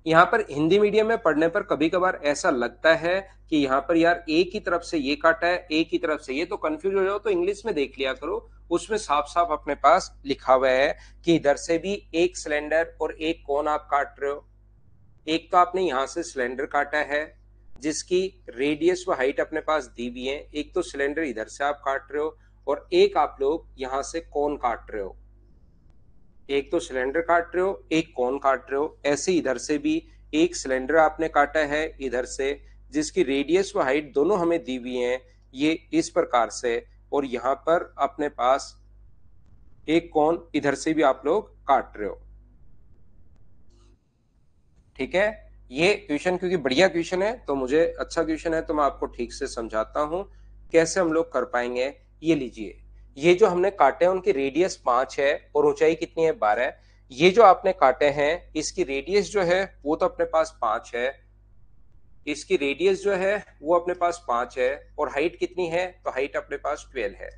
Speaker 1: यहाँ पर हिंदी मीडियम में पढ़ने पर कभी कभार ऐसा लगता है कि यहाँ पर यार एक ही तरफ से ये काटा है, एक ही तरफ से ये, तो कंफ्यूज हो जाओ तो इंग्लिश में देख लिया करो, उसमें साफ साफ अपने पास लिखा हुआ है कि इधर से भी एक सिलेंडर और एक कोन आप काट रहे हो। एक तो आपने यहां से सिलेंडर काटा है, जिसकी रेडियस व हाइट अपने पास दी हुई है। एक तो सिलेंडर इधर से आप काट रहे हो और एक आप लोग यहां से कोन काट रहे हो। एक तो सिलेंडर काट रहे हो, एक कोन काट रहे हो। ऐसे इधर से भी एक सिलेंडर आपने काटा है इधर से, जिसकी रेडियस व हाइट दोनों हमें दी हुई है, ये इस प्रकार से। और यहां पर अपने पास एक कोन इधर से भी आप लोग काट रहे हो। ठीक है, ये क्वेश्चन क्योंकि बढ़िया क्वेश्चन है, तो मुझे अच्छा क्वेश्चन है, तो मैं आपको ठीक से समझाता हूं कैसे हम लोग कर पाएंगे। ये लीजिए, ये जो हमने काटे हैं उनकी रेडियस 5 है और ऊंचाई कितनी है 12। ये जो आपने काटे हैं इसकी रेडियस जो है वो तो अपने पास 5 है, इसकी रेडियस जो है वो अपने पास 5 है, और हाइट कितनी है तो हाइट अपने पास 12 है।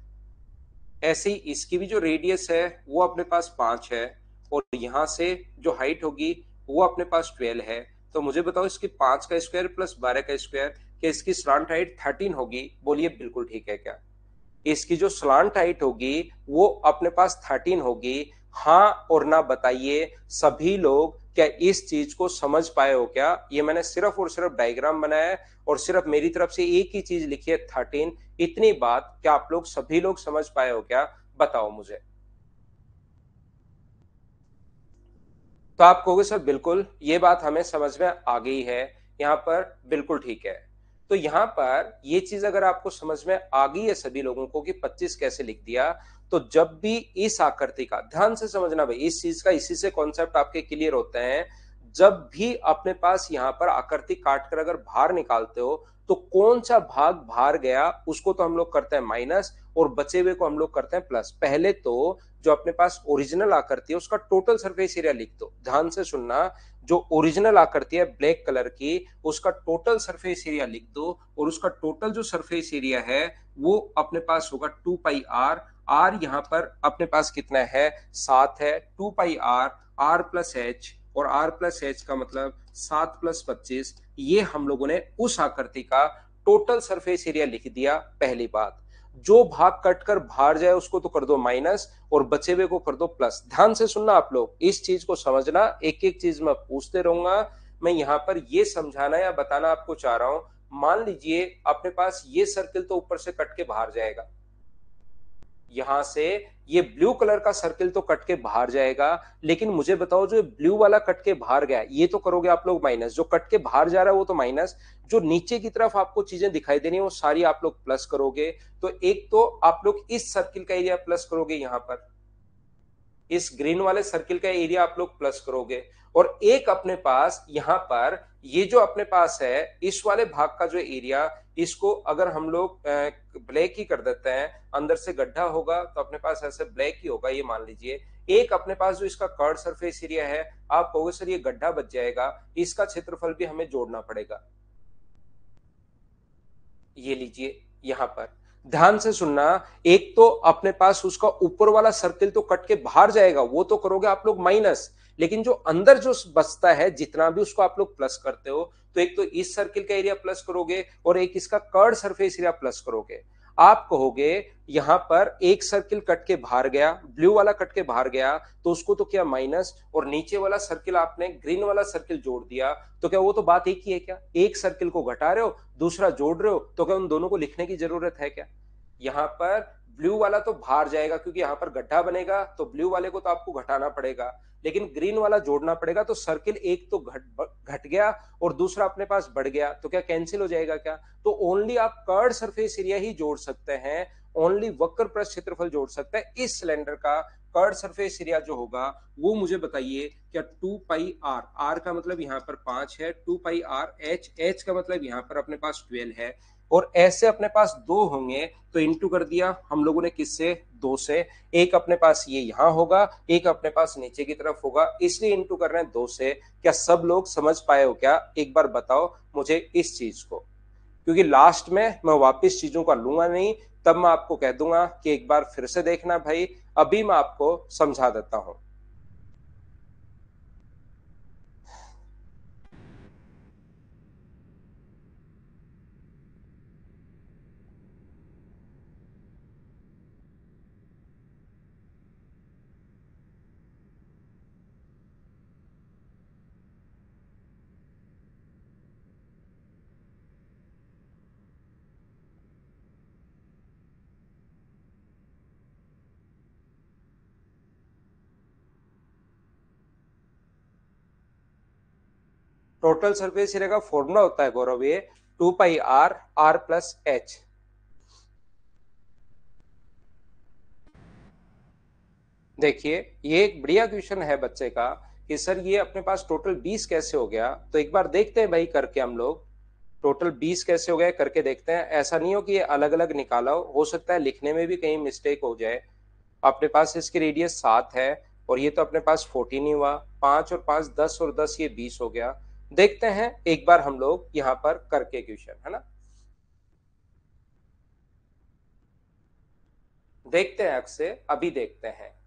Speaker 1: ऐसे ही इसकी भी जो रेडियस है वो अपने पास 5 है, और यहां से जो हाइट होगी वो अपने पास 12 है। तो मुझे बताओ इसकी 5 का स्क्वायर प्लस 12 का स्क्वायर, क्या इसकी स्लांट हाइट 13 होगी? बोलिए बिल्कुल ठीक है क्या? इसकी जो स्लांट हाइट होगी वो अपने पास 13 होगी। हाँ और ना बताइए सभी लोग, क्या इस चीज को समझ पाए हो क्या? ये मैंने सिर्फ और सिर्फ डायग्राम बनाया है और सिर्फ मेरी तरफ से एक ही चीज लिखी है 13। इतनी बात क्या आप लोग सभी लोग समझ पाए हो क्या? बताओ मुझे। तो आप कहोगे सर बिल्कुल ये बात हमें समझ में आ गई है, यहाँ पर बिल्कुल ठीक है। तो यहाँ पर ये चीज अगर आपको समझ में आ गई है सभी लोगों को कि 25 कैसे लिख दिया, तो जब भी इस आकृति का ध्यान से समझना भाई, इस चीज का इसी से कॉन्सेप्ट आपके क्लियर होते हैं। जब भी अपने पास यहाँ पर आकृति काट कर अगर बाहर निकालते हो, तो कौन सा भाग बाहर गया उसको तो हम लोग करते हैं माइनस, और बचे हुए को हम लोग करते हैं प्लस। पहले तो जो अपने पास ओरिजिनल आकृति है उसका टोटल सरफेस एरिया लिख दो। ध्यान से सुनना, जो ओरिजिनल आकृति है ब्लैक कलर की उसका टोटल सरफेस एरिया लिख दो, और उसका टोटल जो सरफेस एरिया है वो अपने पास होगा 2 पाई आर। आर यहाँ पर अपने पास कितना है? 7 है। 2 पाई आर, आर प्लस एच, और आर प्लस एच का मतलब 7 + 25। ये हम लोगों ने उस आकृति का टोटल सरफेस एरिया लिख दिया। पहली बात, जो भाग कट कर बाहर जाए उसको तो कर दो माइनस, और बचे हुए को कर दो प्लस। ध्यान से सुनना आप लोग, इस चीज को समझना, एक एक चीज मैं पूछते रहूंगा। मैं यहाँ पर ये समझाना या बताना आपको चाह रहा हूं। मान लीजिए अपने पास ये सर्किल तो ऊपर से कट के बाहर जाएगा, यहां से ये ब्लू कलर का सर्किल तो कट के बाहर जाएगा, लेकिन मुझे बताओ जो ब्लू वाला कट के बाहर गया ये तो करोगे आप लोग माइनस, जो कट के बाहर जा रहा है वो तो माइनस, जो नीचे की तरफ आपको चीजें दिखाई दे रही है वो सारी आप लोग प्लस करोगे। तो एक तो आप लोग इस सर्किल का एरिया प्लस करोगे, यहां पर इस ग्रीन वाले सर्किल का एरिया आप लोग प्लस करोगे, और एक अपने पास यहां पर ये जो अपने पास है इस वाले भाग का जो एरिया, इसको अगर हम लोग ब्लैक ही कर देते हैं, अंदर से गड्ढा होगा तो अपने पास ऐसे ब्लैक ही होगा, ये मान लीजिए। एक अपने पास जो इसका कर्ड सरफेस एरिया है, आप कहोगे सर ये गड्ढा बच जाएगा, इसका क्षेत्रफल भी हमें जोड़ना पड़ेगा। ये लीजिए यहां पर ध्यान से सुनना, एक तो अपने पास उसका ऊपर वाला सर्किल तो कट के बाहर जाएगा, वो तो करोगे आप लोग माइनस, लेकिन जो अंदर जो बचता है जितना भी उसको आप लोग प्लस करते हो। तो एक तो इस सर्किल का एरिया प्लस करोगे, और एक इसका कर्ड सरफेस एरिया प्लस करोगे। आप कहोगे यहां पर एक सर्किल कट के बाहर गया, ब्लू वाला कट के बाहर गया, तो उसको तो क्या माइनस, और नीचे वाला सर्किल आपने ग्रीन वाला सर्किल जोड़ दिया, तो क्या वो तो बात एक ही है क्या? एक सर्किल को घटा रहे हो, दूसरा जोड़ रहे हो, तो क्या उन दोनों को लिखने की जरूरत है क्या? यहाँ पर ब्लू वाला तो बाहर जाएगा क्योंकि यहाँ पर गड्ढा बनेगा, तो ब्लू वाले को तो आपको घटाना पड़ेगा, लेकिन ग्रीन वाला जोड़ना पड़ेगा। तो सर्किल एक तो घट गया और दूसरा अपने पास बढ़ गया, तो क्या कैंसिल हो जाएगा क्या? तो ओनली आप कर्ड सरफेस एरिया ही जोड़ सकते हैं, ओनली वक्र पृष्ठ क्षेत्रफल जोड़ सकते हैं। इस सिलेंडर का कर्ड सरफेस एरिया जो होगा वो मुझे बताइए, क्या 2 पाई आर, आर का मतलब यहाँ पर 5 है, 2 पाई आर एच, एच का मतलब यहाँ पर अपने पास 12 है, और ऐसे अपने पास दो होंगे तो इंटू कर दिया हम लोगों ने किससे? दो से। एक अपने पास ये यहां होगा, एक अपने पास नीचे की तरफ होगा, इसलिए इंटू कर रहे हैं दो से। क्या सब लोग समझ पाए हो क्या? एक बार बताओ मुझे इस चीज को, क्योंकि लास्ट में मैं वापस चीजों का लूंगा नहीं, तब मैं आपको कह दूंगा कि एक बार फिर से देखना भाई। अभी मैं आपको समझा देता हूं। टोटल सरफेस एरिया का फॉर्मूला होता है गौरव ये 2 पाई आर आर प्लस एच। देखिए ये एक बढ़िया क्वेश्चन है बच्चे का कि सर ये अपने पास टोटल 20 कैसे हो गया, तो एक बार देखते हैं भाई करके हम लोग टोटल 20 कैसे हो गया करके देखते हैं। ऐसा नहीं हो कि ये अलग अलग निकाला हो सकता है लिखने में भी कहीं मिस्टेक हो जाए। अपने पास इसकी रेडियस 7 है और ये तो अपने पास 14 ही हुआ, 5 और 5 10 और 10 ये 20 हो गया। देखते हैं एक बार हम लोग यहाँ पर करके क्वेश्चन, है ना। देखते हैं अक्षय, अभी देखते हैं।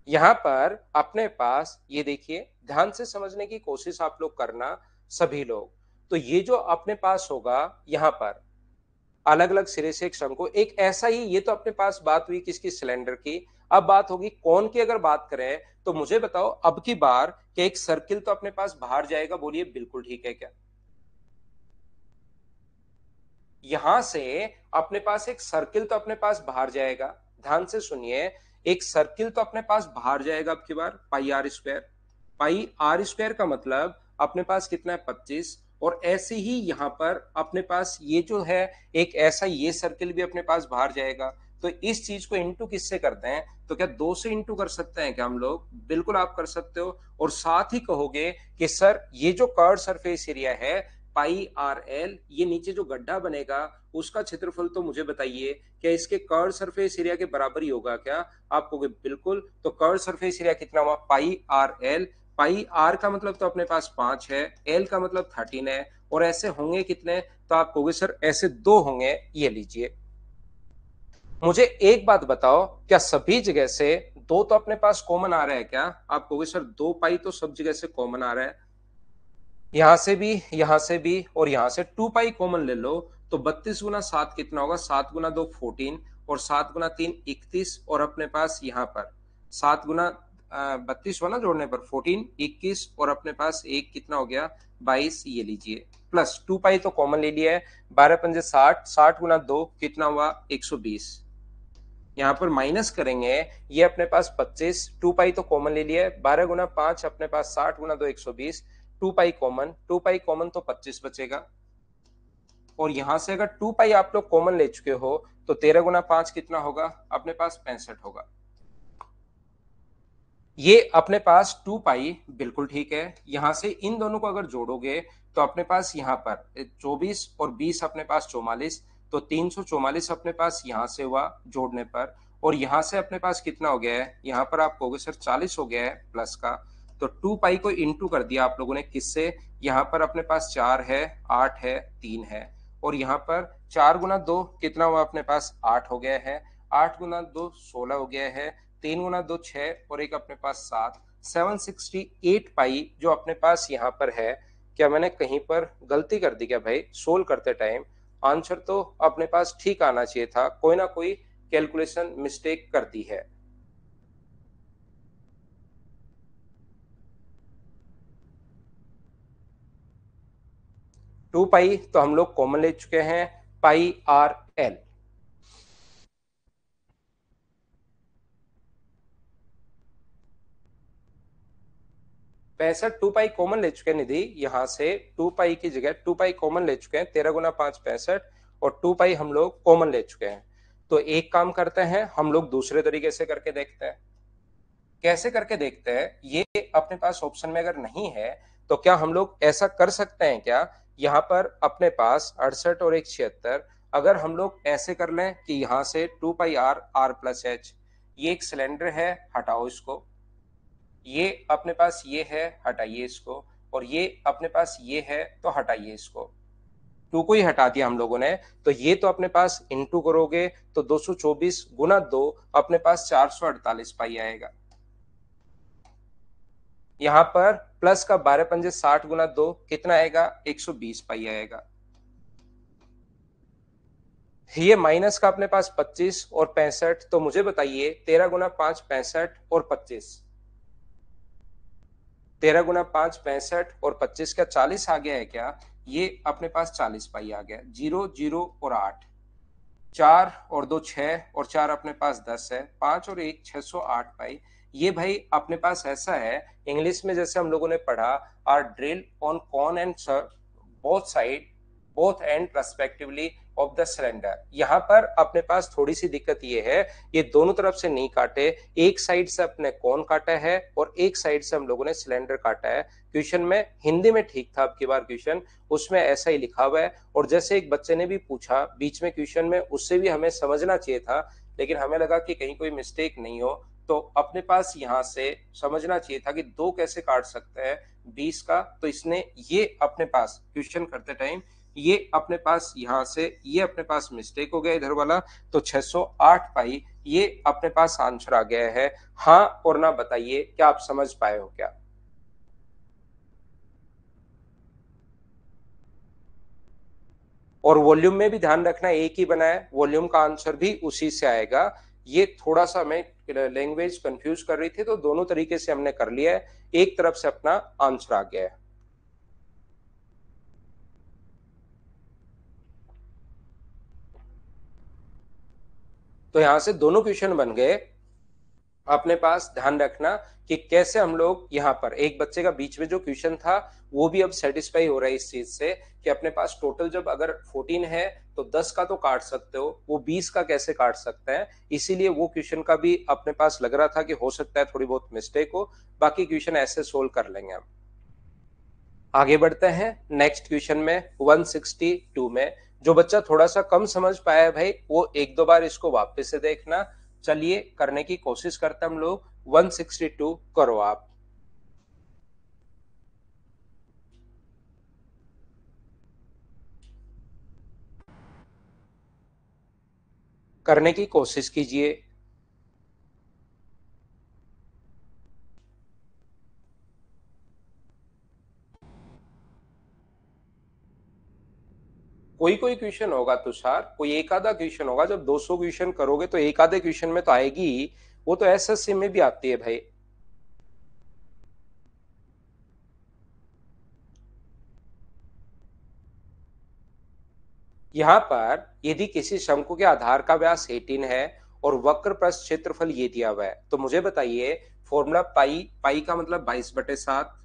Speaker 1: यहाँ पर अपने पास ये देखिए, ध्यान से समझने की कोशिश आप लोग करना सभी लोग। तो ये जो अपने पास होगा यहाँ पर अलग अलग सिरे से एक शंकु, एक ऐसा ही, ये तो अपने पास बात हुई किसकी, सिलेंडर की। अब बात होगी कोन की। अगर बात करें तो मुझे बताओ अब की बार कि एक सर्किल तो अपने पास बाहर जाएगा, बोलिए बिल्कुल ठीक है क्या। यहां से अपने पास एक सर्किल तो अपने पास बाहर जाएगा, ध्यान से सुनिए, एक सर्किल तो अपने पास बाहर जाएगा अब की बार pi R square. Pi R square का मतलब अपने पास कितना है 25। और ऐसे ही यहां पर अपने पास ये जो है एक ऐसा ये सर्किल भी अपने पास बाहर जाएगा। तो इस चीज को इंटू किससे करते हैं, तो क्या 2 से इंटू कर सकते हैं क्या हम लोग, बिल्कुल आप कर सकते हो। और साथ ही कहोगे कि सर ये जो कर्व सरफेस एरिया है पाई आर एल, ये नीचे जो गड्ढा बनेगा उसका क्षेत्रफल तो मुझे बताइए क्या इसके कर्व सरफेस एरिया के बराबर ही होगा क्या। आप कहोगे बिल्कुल। तो कर्व सरफेस एरिया कितना हुआ पाई आर एल। पाई आर का मतलब तो अपने पास 5 है, एल का मतलब 13 है, और ऐसे होंगे कितने, तो आप कहोगे सर ऐसे 2 होंगे। ये लीजिए, मुझे एक बात बताओ, क्या सभी जगह से 2 तो अपने पास कॉमन आ रहा है क्या। आप कहोगे सर 2 पाई तो सब जगह से कॉमन आ रहा है, यहां से भी यहां से भी और यहां से 2 पाई कॉमन ले लो। तो 32 गुना 7 कितना होगा, 7 गुना 2 14 और 7 गुना 3 31। और अपने पास यहाँ पर 7 गुना 32 हुआ ना जोड़ने पर 14 21 और अपने पास एक कितना हो गया 22। ये लीजिए प्लस 2 पाई तो कॉमन ले लिया है, 12 पंजे 60, 60 गुना 2 कितना हुआ 120। यहाँ पर माइनस करेंगे, ये अपने पास 25, 2 पाई तो कॉमन ले लिया है, 12 गुना 5 अपने पास 60 गुना 2 120, 2 पाई कॉमन, 2 पाई कॉमन तो 25 बचेगा। और यहां से अगर 2 पाई आप लोग कॉमन ले चुके हो तो 13 गुना 5 कितना होगा अपने पास 65 होगा। ये अपने पास 2 पाई बिल्कुल ठीक है। यहां से इन दोनों को अगर जोड़ोगे तो अपने पास यहाँ पर 24 और 20 अपने पास 44, तो 344 अपने पास यहां से हुआ जोड़ने पर। और यहां से अपने पास कितना हो गया है, यहाँ पर आप कहोगे सर 40 हो गया है प्लस का। तो 2 पाई को इंटू कर दिया आप लोगों ने किससे, यहाँ पर अपने पास 4 है, 8 है, 3 है। और यहाँ पर 4 गुना 2 कितना हुआ अपने पास 8 हो गया है, 8 गुना 2 16 हो गया है, 3 गुना 2 6 और एक अपने पास 7, 768 पाई जो अपने पास यहाँ पर है। क्या मैंने कहीं पर गलती कर दी क्या भाई, सोल्व करते टाइम आंसर तो अपने पास ठीक आना चाहिए था, कोई ना कोई कैलकुलेशन मिस्टेक कर दी है। 2 पाई तो हम लोग कॉमन ले चुके हैं, पाई आर एल। पैंसठ 2 पाई कॉमन ले चुके हैं निधि, यहां से 2 पाई की जगह 2 पाई कॉमन ले चुके हैं, 13 गुना 5 65 और 2 पाई हम लोग कॉमन ले चुके हैं। तो एक काम करते हैं हम लोग दूसरे तरीके से करके देखते हैं। कैसे करके देखते हैं, ये अपने पास ऑप्शन में अगर नहीं है तो क्या हम लोग ऐसा कर सकते हैं क्या, यहाँ पर अपने पास 68 और एक 76, अगर हम लोग ऐसे कर लें कि यहाँ से 2 पाई आर आर प्लस एच, ये एक सिलेंडर है हटाओ इसको, ये अपने पास ये है हटाइए इसको, और ये अपने पास ये है तो हटाइए इसको, टू को ही हटा दिया हम लोगों ने। तो ये तो अपने पास इंटू करोगे तो 224 गुना 2 अपने पास 448 पाई आएगा। यहां पर प्लस का 12 पंजे 60 गुना 2 कितना आएगा 120 पाई आएगा। ये माइनस का अपने पास 25 और 65, तो मुझे बताइए 13 गुना 5 65 और 25, 13 गुना 5 65 और 25 का 40 आ गया है क्या, ये अपने पास 40 पाई आ गया। 0 0 और 8, 4 और 2 6 और 4 अपने पास 10 है, 5 और 1 608 पाई। ये भाई अपने पास ऐसा है, इंग्लिश में जैसे हम लोगों ने पढ़ा, are drill on cone and both side, both end respectively of the cylinder. यहाँ पर अपने पास थोड़ी सी दिक्कत ये है, ये दोनों तरफ से नहीं काटे, एक साइड से अपने कौन काटा है और एक साइड से हम लोगों ने सिलेंडर काटा है। क्वेश्चन में हिंदी में ठीक था, अब की बार क्वेश्चन उसमें ऐसा ही लिखा हुआ है। और जैसे एक बच्चे ने भी पूछा बीच में क्वेश्चन में, उससे भी हमें समझना चाहिए था, लेकिन हमें लगा कि कहीं कोई मिस्टेक नहीं हो, तो अपने पास यहाँ से समझना चाहिए था कि दो कैसे काट सकते हैं 20 का। तो इसने ये अपने पास क्वेश्चन करते टाइम ये अपने पास यहाँ से ये अपने पास मिस्टेक हो गया इधर वाला, तो 608 पाई ये अपने पास आंसर आ गया है। हाँ और ना बताइए, क्या आप समझ पाए हो क्या? और वॉल्यूम में भी ध्यान रखना एक ही बना है, वॉल्यूम का आंसर भी उसी से आएगा। ये थोड़ा सा हमें लैंग्वेज कंफ्यूज कर रही थी, तो दोनों तरीके से हमने कर लिया है, एक तरफ से अपना आंसर आ गया है। तो यहां से दोनों क्वेश्चन बन गए। अपने पास ध्यान रखना कि कैसे हम लोग यहाँ पर एक बच्चे का बीच में जो क्वेश्चन था वो भी अब सेटिस्फाई हो रहा है इस चीज से कि अपने पास टोटल जब अगर 14 है तो 10 का तो काट सकते हो, वो 20 का कैसे काट सकते हैं। इसीलिए वो क्वेश्चन का भी अपने पास लग रहा था कि हो सकता है थोड़ी बहुत मिस्टेक हो, बाकी क्वेश्चन ऐसे सोल्व कर लेंगे हम। आगे बढ़ते हैं नेक्स्ट क्वेश्चन में 162 में। जो बच्चा थोड़ा सा कम समझ पाया है भाई, वो एक दो बार इसको वापस से देखना। चलिए करने की कोशिश करते हैं हम लोग। 162 करो आप। करने की कोशिश कीजिए। कोई कोई क्वेश्चन होगा तुषार, कोई एक आधा क्वेश्चन होगा, जब 200 क्वेश्चन करोगे तो एक आधे क्वेश्चन में तो आएगी ही। वो तो एसएससी में भी आती है भाई। यहाँ पर यदि किसी शंकु के आधार का व्यास 18 है और वक्र प्रस्थ क्षेत्रफल ये दिया हुआ है, तो मुझे बताइए फॉर्मूला पाई, पाई का मतलब 22/7,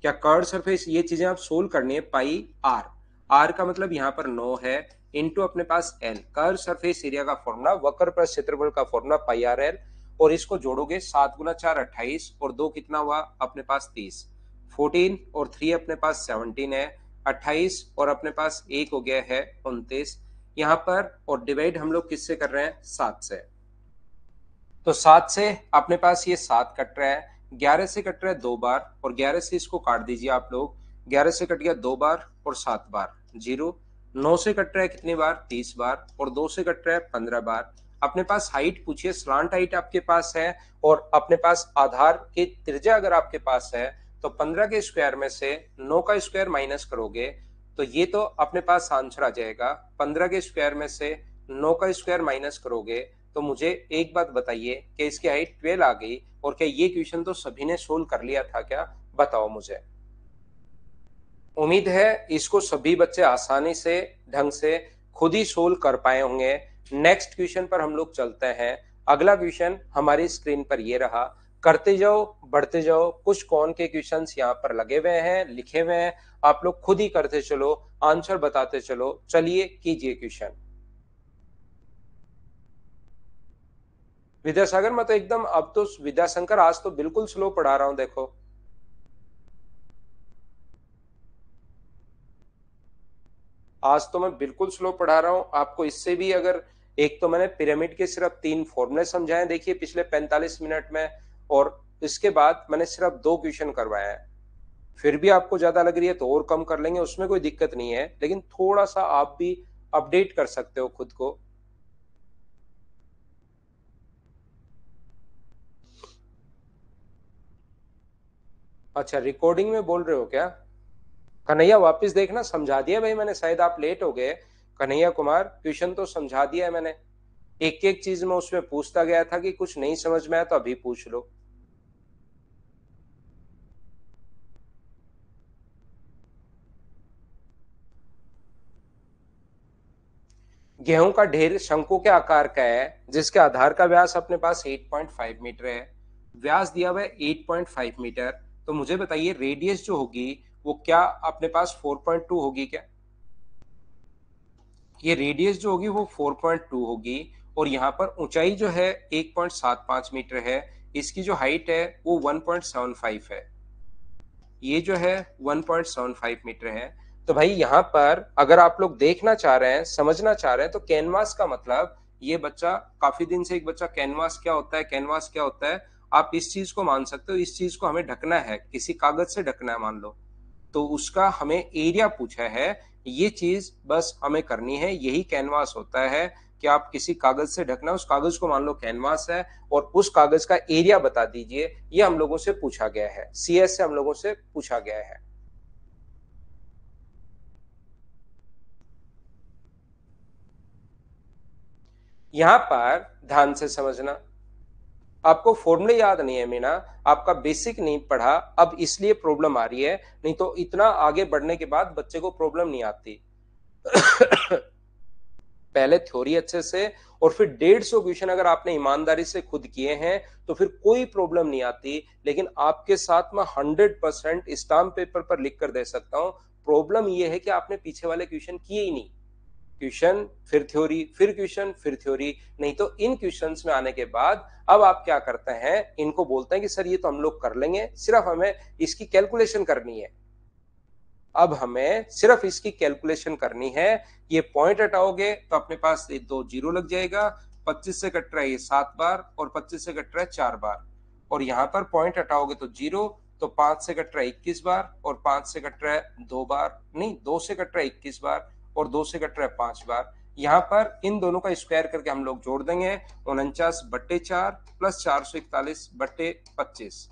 Speaker 1: क्या कर्व सरफेस, ये चीजें आप सोल्व करनी है। पाई आर, आर का मतलब यहाँ पर 9 है, इनटू अपने पास एल, कर्व सरफेस एरिया का फॉर्मूला, वक्र प्रस्थ क्षेत्रफल का फॉर्मूला पाई आर एल। और इसको जोड़ोगे 7 गुना 4 28 और 2 कितना हुआ अपने पास 30, 14 और 3 अपने पास 17 है, 28 और अपने पास एक हो गया है 29। यहाँ पर और डिवाइड हम लोग किससे कर रहे हैं, 7 से। तो 7 से अपने पास ये 7 कट रहा है, 11 से कट रहा है 2 बार, और 11 से इसको काट दीजिए आप लोग। 11 से कट गया 2 बार और 7 बार, जीरो। 9 से कट रहा है कितनी बार, 30 बार, और 2 से कट रहा है 15 बार। अपने पास हाइट पूछिए, स्लांट हाइट आपके पास है, और अपने पास आधार की त्रिज्या अगर आपके पास है, तो 15 के स्क्वायर में से 9 का स्क्वायर माइनस करोगे तो ये तो अपने पास आंसर आ जाएगा। 15 के स्क्वायर में से 9 का स्क्वायर माइनस करोगे तो मुझे एक बात बताइए कि इसकी हाइट 12 आ गई। और क्या ये क्वेश्चन तो सभी ने सोल्व कर लिया था क्या, बताओ मुझे। उम्मीद है इसको सभी बच्चे आसानी से ढंग से खुद ही सोल्व कर पाए होंगे। नेक्स्ट क्वेश्चन पर हम लोग चलते हैं। अगला क्वेश्चन हमारी स्क्रीन पर ये रहा, करते जाओ बढ़ते जाओ, कुछ कौन के क्वेश्चंस यहाँ पर लगे हुए हैं, लिखे हुए हैं, आप लोग खुद ही करते चलो, आंसर बताते चलो। चलिए कीजिए क्वेश्चन। विद्यासागर मैं तो एकदम, अब तो विद्याशंकर आज तो बिल्कुल स्लो पढ़ा रहा हूं देखो। आज तो मैं बिल्कुल स्लो पढ़ा रहा हूं आपको। इससे भी अगर, एक तो मैंने पिरामिड के सिर्फ 3 फॉर्मूले समझाए देखिए पिछले 45 मिनट में, और इसके बाद मैंने सिर्फ 2 क्वेश्चन करवाए हैं। फिर भी आपको ज्यादा लग रही है तो और कम कर लेंगे, उसमें कोई दिक्कत नहीं है, लेकिन थोड़ा सा आप भी अपडेट कर सकते हो खुद को। अच्छा रिकॉर्डिंग में बोल रहे हो क्या? कन्हैया वापस देखना, समझा दिया भाई मैंने, शायद आप लेट हो गए। कन्हैया कुमार क्वेश्चन तो समझा दिया है मैंने, एक एक चीज में उसमें पूछता गया था कि कुछ नहीं समझ में आया तो अभी पूछ लो। गेहूं का ढेर शंकु के आकार का है जिसके आधार का व्यास अपने पास 8.5 मीटर है। व्यास दिया हुआ है 8.5 मीटर, तो मुझे बताइए रेडियस जो होगी वो क्या अपने पास 4.2 होगी क्या? ये रेडियस जो होगी वो 4.2 होगी, और यहाँ पर ऊंचाई जो है 1.75 मीटर है, इसकी जो हाइट है वो 1.75 है, ये जो है 1.75 मीटर है। तो भाई यहाँ पर अगर आप लोग देखना चाह रहे हैं, समझना चाह रहे हैं, तो कैनवास का मतलब ये बच्चा काफी दिन से एक बच्चा कैनवास क्या होता है, कैनवास क्या होता है, आप इस चीज को मान सकते हो, इस चीज को हमें ढकना है, किसी कागज से ढकना है मान लो, तो उसका हमें एरिया पूछा है, ये चीज बस हमें करनी है, यही कैनवास होता है कि आप किसी कागज से ढकना, उस कागज को मान लो कैनवास है, और उस कागज का एरिया बता दीजिए, ये हम लोगों से पूछा गया है, सीएस से हम लोगों से पूछा गया है। यहां पर ध्यान से समझना, आपको फॉर्मूले याद नहीं है मीना, आपका बेसिक नहीं पढ़ा, अब इसलिए प्रॉब्लम आ रही है, नहीं तो इतना आगे बढ़ने के बाद बच्चे को प्रॉब्लम नहीं आती। पहले थ्योरी अच्छे से, और फिर 150 क्वेश्चन अगर आपने ईमानदारी से खुद किए हैं तो फिर कोई प्रॉब्लम नहीं आती, लेकिन आपके साथ मैं 100% स्टाम्प पेपर पर लिख कर दे सकता हूं, प्रॉब्लम यह है कि आपने पीछे वाले क्वेश्चन किए ही नहीं, क्वेश्चन फिर थ्योरी फिर क्वेश्चन फिर थ्योरी, नहीं तो इन क्वेश्चंस में आने के बाद अब आप क्या करते हैं, इनको बोलते हैं कि सर ये तो हम लोग कर लेंगे, सिर्फ हमें इसकी कैलकुलेशन करनी है, अब हमें सिर्फ इसकी कैलकुलेशन करनी है, ये पॉइंट हटाओगे तो अपने पास ये 2 जीरो लग जाएगा, 25 से कट रहा है ये 7 बार, और 25 से कट रहा है 4 बार, और यहां पर पॉइंट हटाओगे तो जीरो, तो 5 से कट रहा है 21 बार, और 5 से कट रहा है 2 बार, नहीं 2 से कट रहा है 21 बार, और 2 से कट रहा है 5 बार, यहाँ पर इन दोनों का स्क्वायर करके हम लोग जोड़ देंगे, 49/4 प्लस 441/25।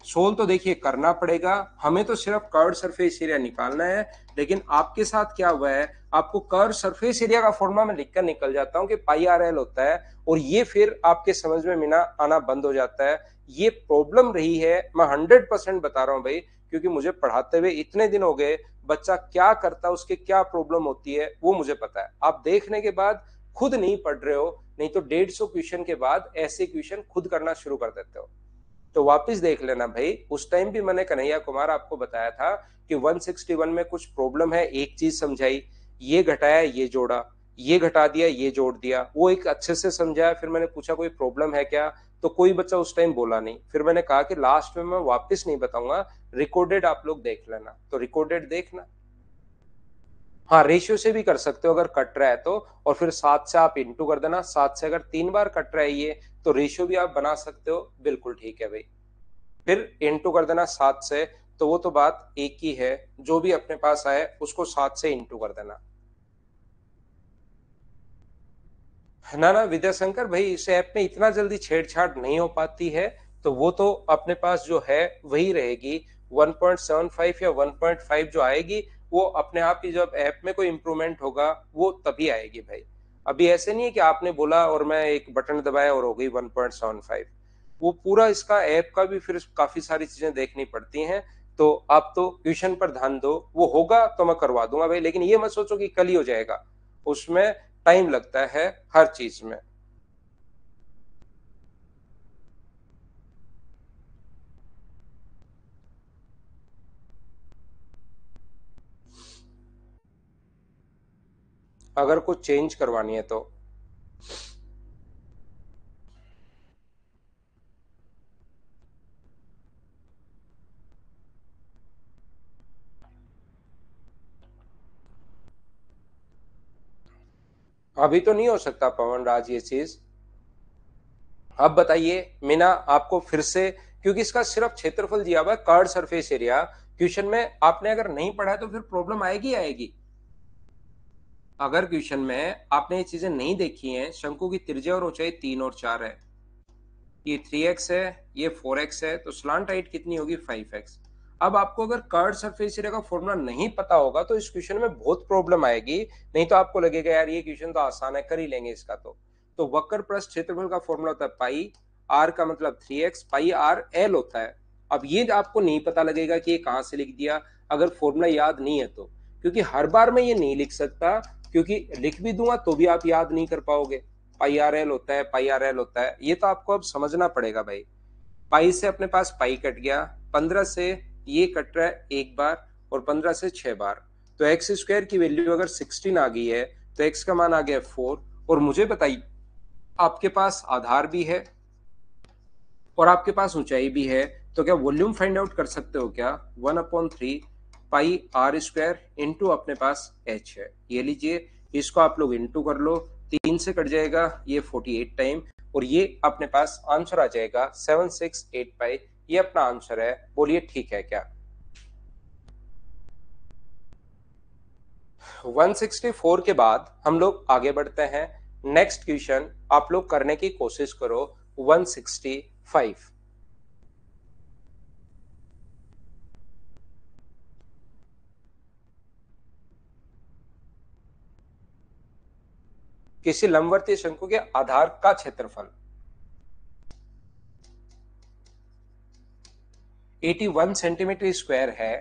Speaker 1: सोल्व तो देखिए करना पड़ेगा, हमें तो सिर्फ कर्व सरफेस एरिया निकालना है, लेकिन आपके साथ क्या हुआ है, आपको कर्व सरफेस एरिया का फॉर्मूला मैं लिखकर निकल जाता हूं कि पाई आर एल होता है, और ये फिर आपके समझ में मीना आना बंद हो जाता है, ये प्रॉब्लम रही है, मैं 100% बता रहा हूं भाई, क्योंकि मुझे पढ़ाते हुए इतने दिन हो गए, बच्चा क्या करता है उसके क्या प्रॉब्लम होती है वो मुझे पता है, आप देखने के बाद खुद नहीं पढ़ रहे हो, नहीं तो 150 क्वेश्चन के बाद ऐसे क्वेश्चन खुद करना शुरू कर देते हो। तो वापस देख लेना भाई, उस टाइम भी मैंने कन्हैया कुमार आपको बताया था कि 161 में कुछ प्रॉब्लम है, एक चीज समझाई, ये घटाया ये जोड़ा, ये घटा दिया ये जोड़ दिया, वो एक अच्छे से समझाया, फिर मैंने पूछा कोई प्रॉब्लम है क्या, तो कोई बच्चा उस टाइम बोला नहीं, फिर मैंने कहा कि लास्ट में मैं वापस नहीं बताऊंगा, रिकॉर्डेड आप लोग देख लेना, तो रिकॉर्डेड देखना। हाँ रेशियो से भी कर सकते हो अगर कट रहा है तो, और फिर 7 से आप इंटू कर देना, 7 से अगर 3 बार कट रहा है ये, तो रेशियो भी आप बना सकते हो, बिल्कुल ठीक है भाई, फिर इंटू कर देना 7 से, तो वो तो बात एक ही है, जो भी अपने पास आए उसको 7 से इंटू कर देना। ना ना विद्याशंकर भाई, इस ऐप में इतना जल्दी छेड़छाड़ नहीं हो पाती है, तो वो तो अपने पास जो है वही रहेगी, 1.75 या 1.5 जो आएगी वो अपने आप ही, जब ऐप में कोई इंप्रूवमेंट होगा वो तभी आएगी भाई, अभी ऐसे नहीं है कि आपने बोला और मैं एक बटन दबाया और हो गई 1.75, वो पूरा इसका ऐप का भी फिर काफी सारी चीजें देखनी पड़ती हैं, तो आप तो ट्यूशन पर ध्यान दो, वो होगा तो मैं करवा दूंगा भाई, लेकिन ये मत सोचो कि कल ही हो जाएगा, उसमें टाइम लगता है हर चीज में। अगर कुछ चेंज करवानी है तो अभी तो नहीं हो सकता पवन राज ये चीज, अब बताइए मीना आपको फिर से, क्योंकि इसका सिर्फ क्षेत्रफल दिया हुआ है, कर्ड सरफेस एरिया, क्वेश्चन में आपने अगर नहीं पढ़ा है तो फिर प्रॉब्लम आएगी आएगी, अगर क्वेश्चन में आपने ये चीजें नहीं देखी हैं, शंकु की त्रिज्या और ऊंचाई 3 और 4 है, ये 3x है, ये 4x है, तो स्लांट हाइट कितनी होगी 5x। अब आपको अगर कर्ड सरफेस एरिया का फॉर्मूला नहीं पता होगा तो इस क्वेश्चन में बहुत प्रॉब्लम आएगी, नहीं तो आपको लगेगा यार ये क्वेश्चन तो आसान है, कर ही लेंगे इसका, तो वक्र प्लस क्षेत्रफल का फॉर्मूला होता है पाई आर का मतलब 3x, पाई आर एल होता है, अब ये आपको नहीं पता लगेगा कि ये कहां से लिख दिया अगर फॉर्मूला याद नहीं है तो, क्योंकि हर बार मैं ये नहीं लिख सकता, क्योंकि लिख भी दूंगा तो भी आप याद नहीं कर पाओगे, पाई आर एल होता है, पाई आर एल होता है, ये तो आपको अब समझना पड़ेगा भाई। पाई से अपने पास पाई कट गया, 15 से ये कट रहा है एक बार और 15 से 6 बार। तो एक्स स्क्वायर की वैल्यू अगर 16 आ गई है तो एक्स का मान आ गया 4। और मुझे बताइए, आपके पास आधार भी है और आपके पास ऊंचाई भी है, तो क्या वॉल्यूम फाइंड आउट कर सकते हो क्या? 1/3 पाई आर स्क्वायर इंटू अपने पास एच है, ये लीजिए, इसको आप लोग इंटू कर लो, 3 से कट जाएगा ये 48 टाइम, और ये अपने पास आंसर आ जाएगा 768 पाई। ये अपना आंसर है, बोलिए ठीक है क्या? 164 के बाद हम लोग आगे बढ़ते हैं। नेक्स्ट क्वेश्चन आप लोग करने की कोशिश करो, 165। किसी लंबवर्तीय शंकु के आधार का क्षेत्रफल 81 सेंटीमीटर स्क्वायर है।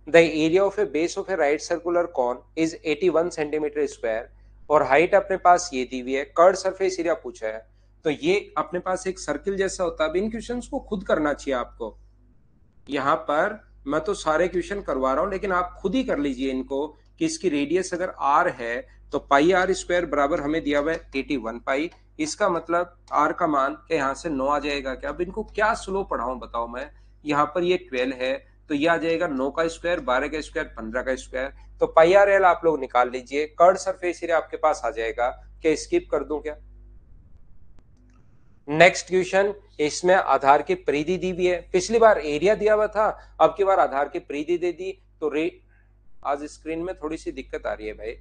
Speaker 1: The area of a base of a right circular cone is 81 centimetre square, और हाइट अपने पास ये दी हुई है, कर्ड सरफेस एरिया पूछा है। तो ये अपने पास एक सर्किल जैसा होता है। अब इन क्वेश्चंस को खुद करना चाहिए आपको। यहाँ पर मैं तो सारे क्वेश्चन करवा रहा हूं, लेकिन आप खुद ही कर लीजिए इनको, कि इसकी रेडियस अगर आर है तो पाई आर स्क्वायर बराबर हमें दिया हुआ है 81 पाई। इसका मतलब आर का मान के यहाँ से 9 आ जाएगा क्या? अब इनको क्या स्लो पढ़ाऊं बताओ मैं। यहाँ पर ये 12 है तो ये आ जाएगा 9 का स्क्वायर, 12 का स्क्वायर, 15 का स्क्वायर। तो पाई आर एल आप लोग निकाल लीजिए, कर्ड सरफेस एरिया आपके पास आ जाएगा। क्या स्किप कर दूं क्या? नेक्स्ट क्वेश्चन, इसमें आधार की परिधि दी हुई है। पिछली बार एरिया दिया हुआ था, अब की बार आधार की परिधि दे दी। तो आज स्क्रीन में थोड़ी सी दिक्कत आ रही है भाई।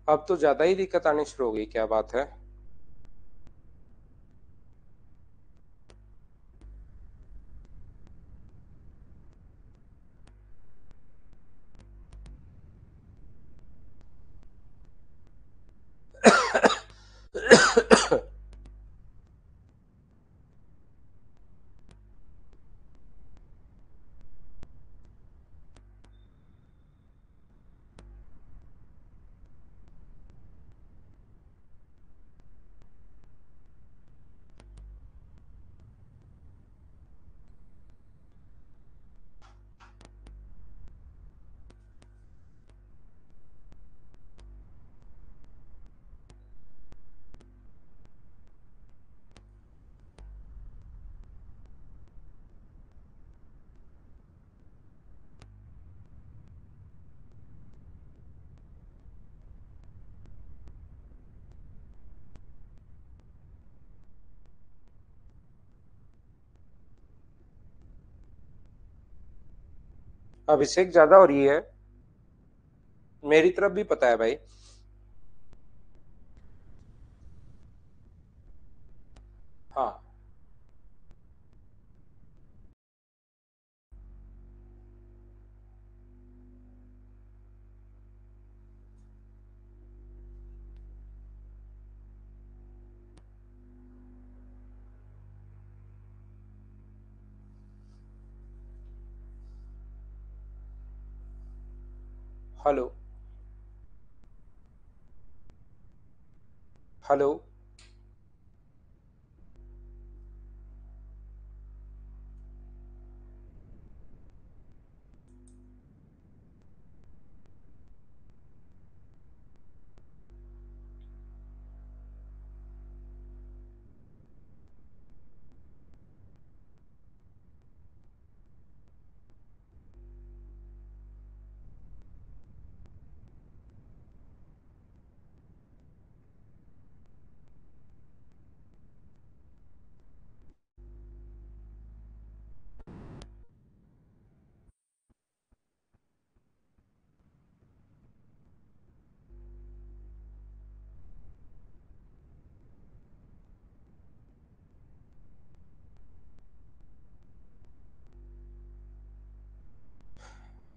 Speaker 1: अब तो ज्यादा ही दिक्कत आनी शुरू हो गई, क्या बात है? अभिषेक ज्यादा हो रही है, मेरी तरफ भी पता है भाई। हाँ। हेलो। हेलो।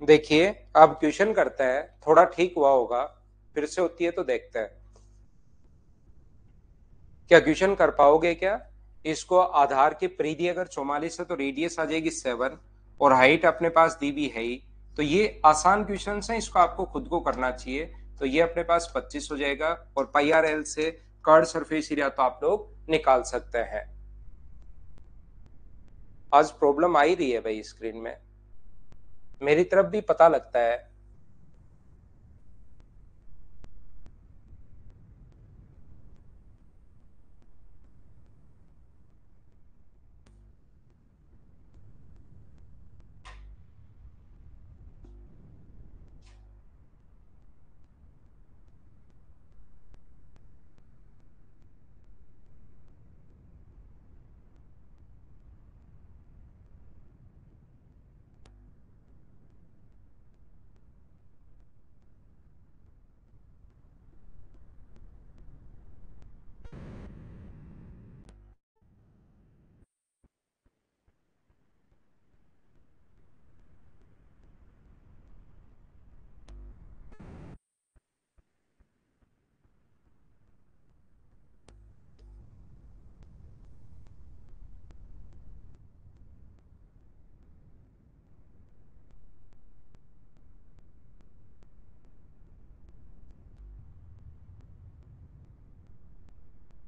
Speaker 1: देखिए, अब क्वेश्चन करते हैं, थोड़ा ठीक हुआ होगा, फिर से होती है तो देखते हैं। क्या क्वेश्चन कर पाओगे क्या? इसको आधार के परिधि अगर 44 है तो रेडियस आ जाएगी 7 और हाइट अपने पास दी भी है ही। तो ये आसान क्वेश्चन है, इसको आपको खुद को करना चाहिए। तो ये अपने पास 25 हो जाएगा और पाई आर एल से कर्ड सरफेस एरिया तो आप लोग निकाल सकते हैं। आज प्रॉब्लम आ ही रही है भाई स्क्रीन में, मेरी तरफ भी पता लगता है।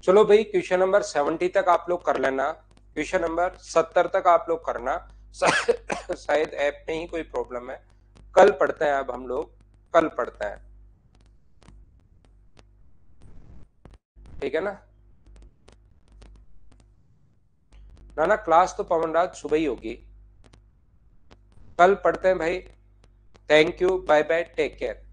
Speaker 1: चलो भाई क्वेश्चन नंबर 70 तक आप लोग कर लेना, क्वेश्चन नंबर 70 तक आप लोग करना। शायद ऐप में ही कोई प्रॉब्लम है। कल पढ़ते हैं, अब हम लोग कल पढ़ते हैं, ठीक है ना? ना ना, क्लास तो पवन राज सुबह ही होगी। कल पढ़ते हैं भाई। Thank you, bye bye, take care.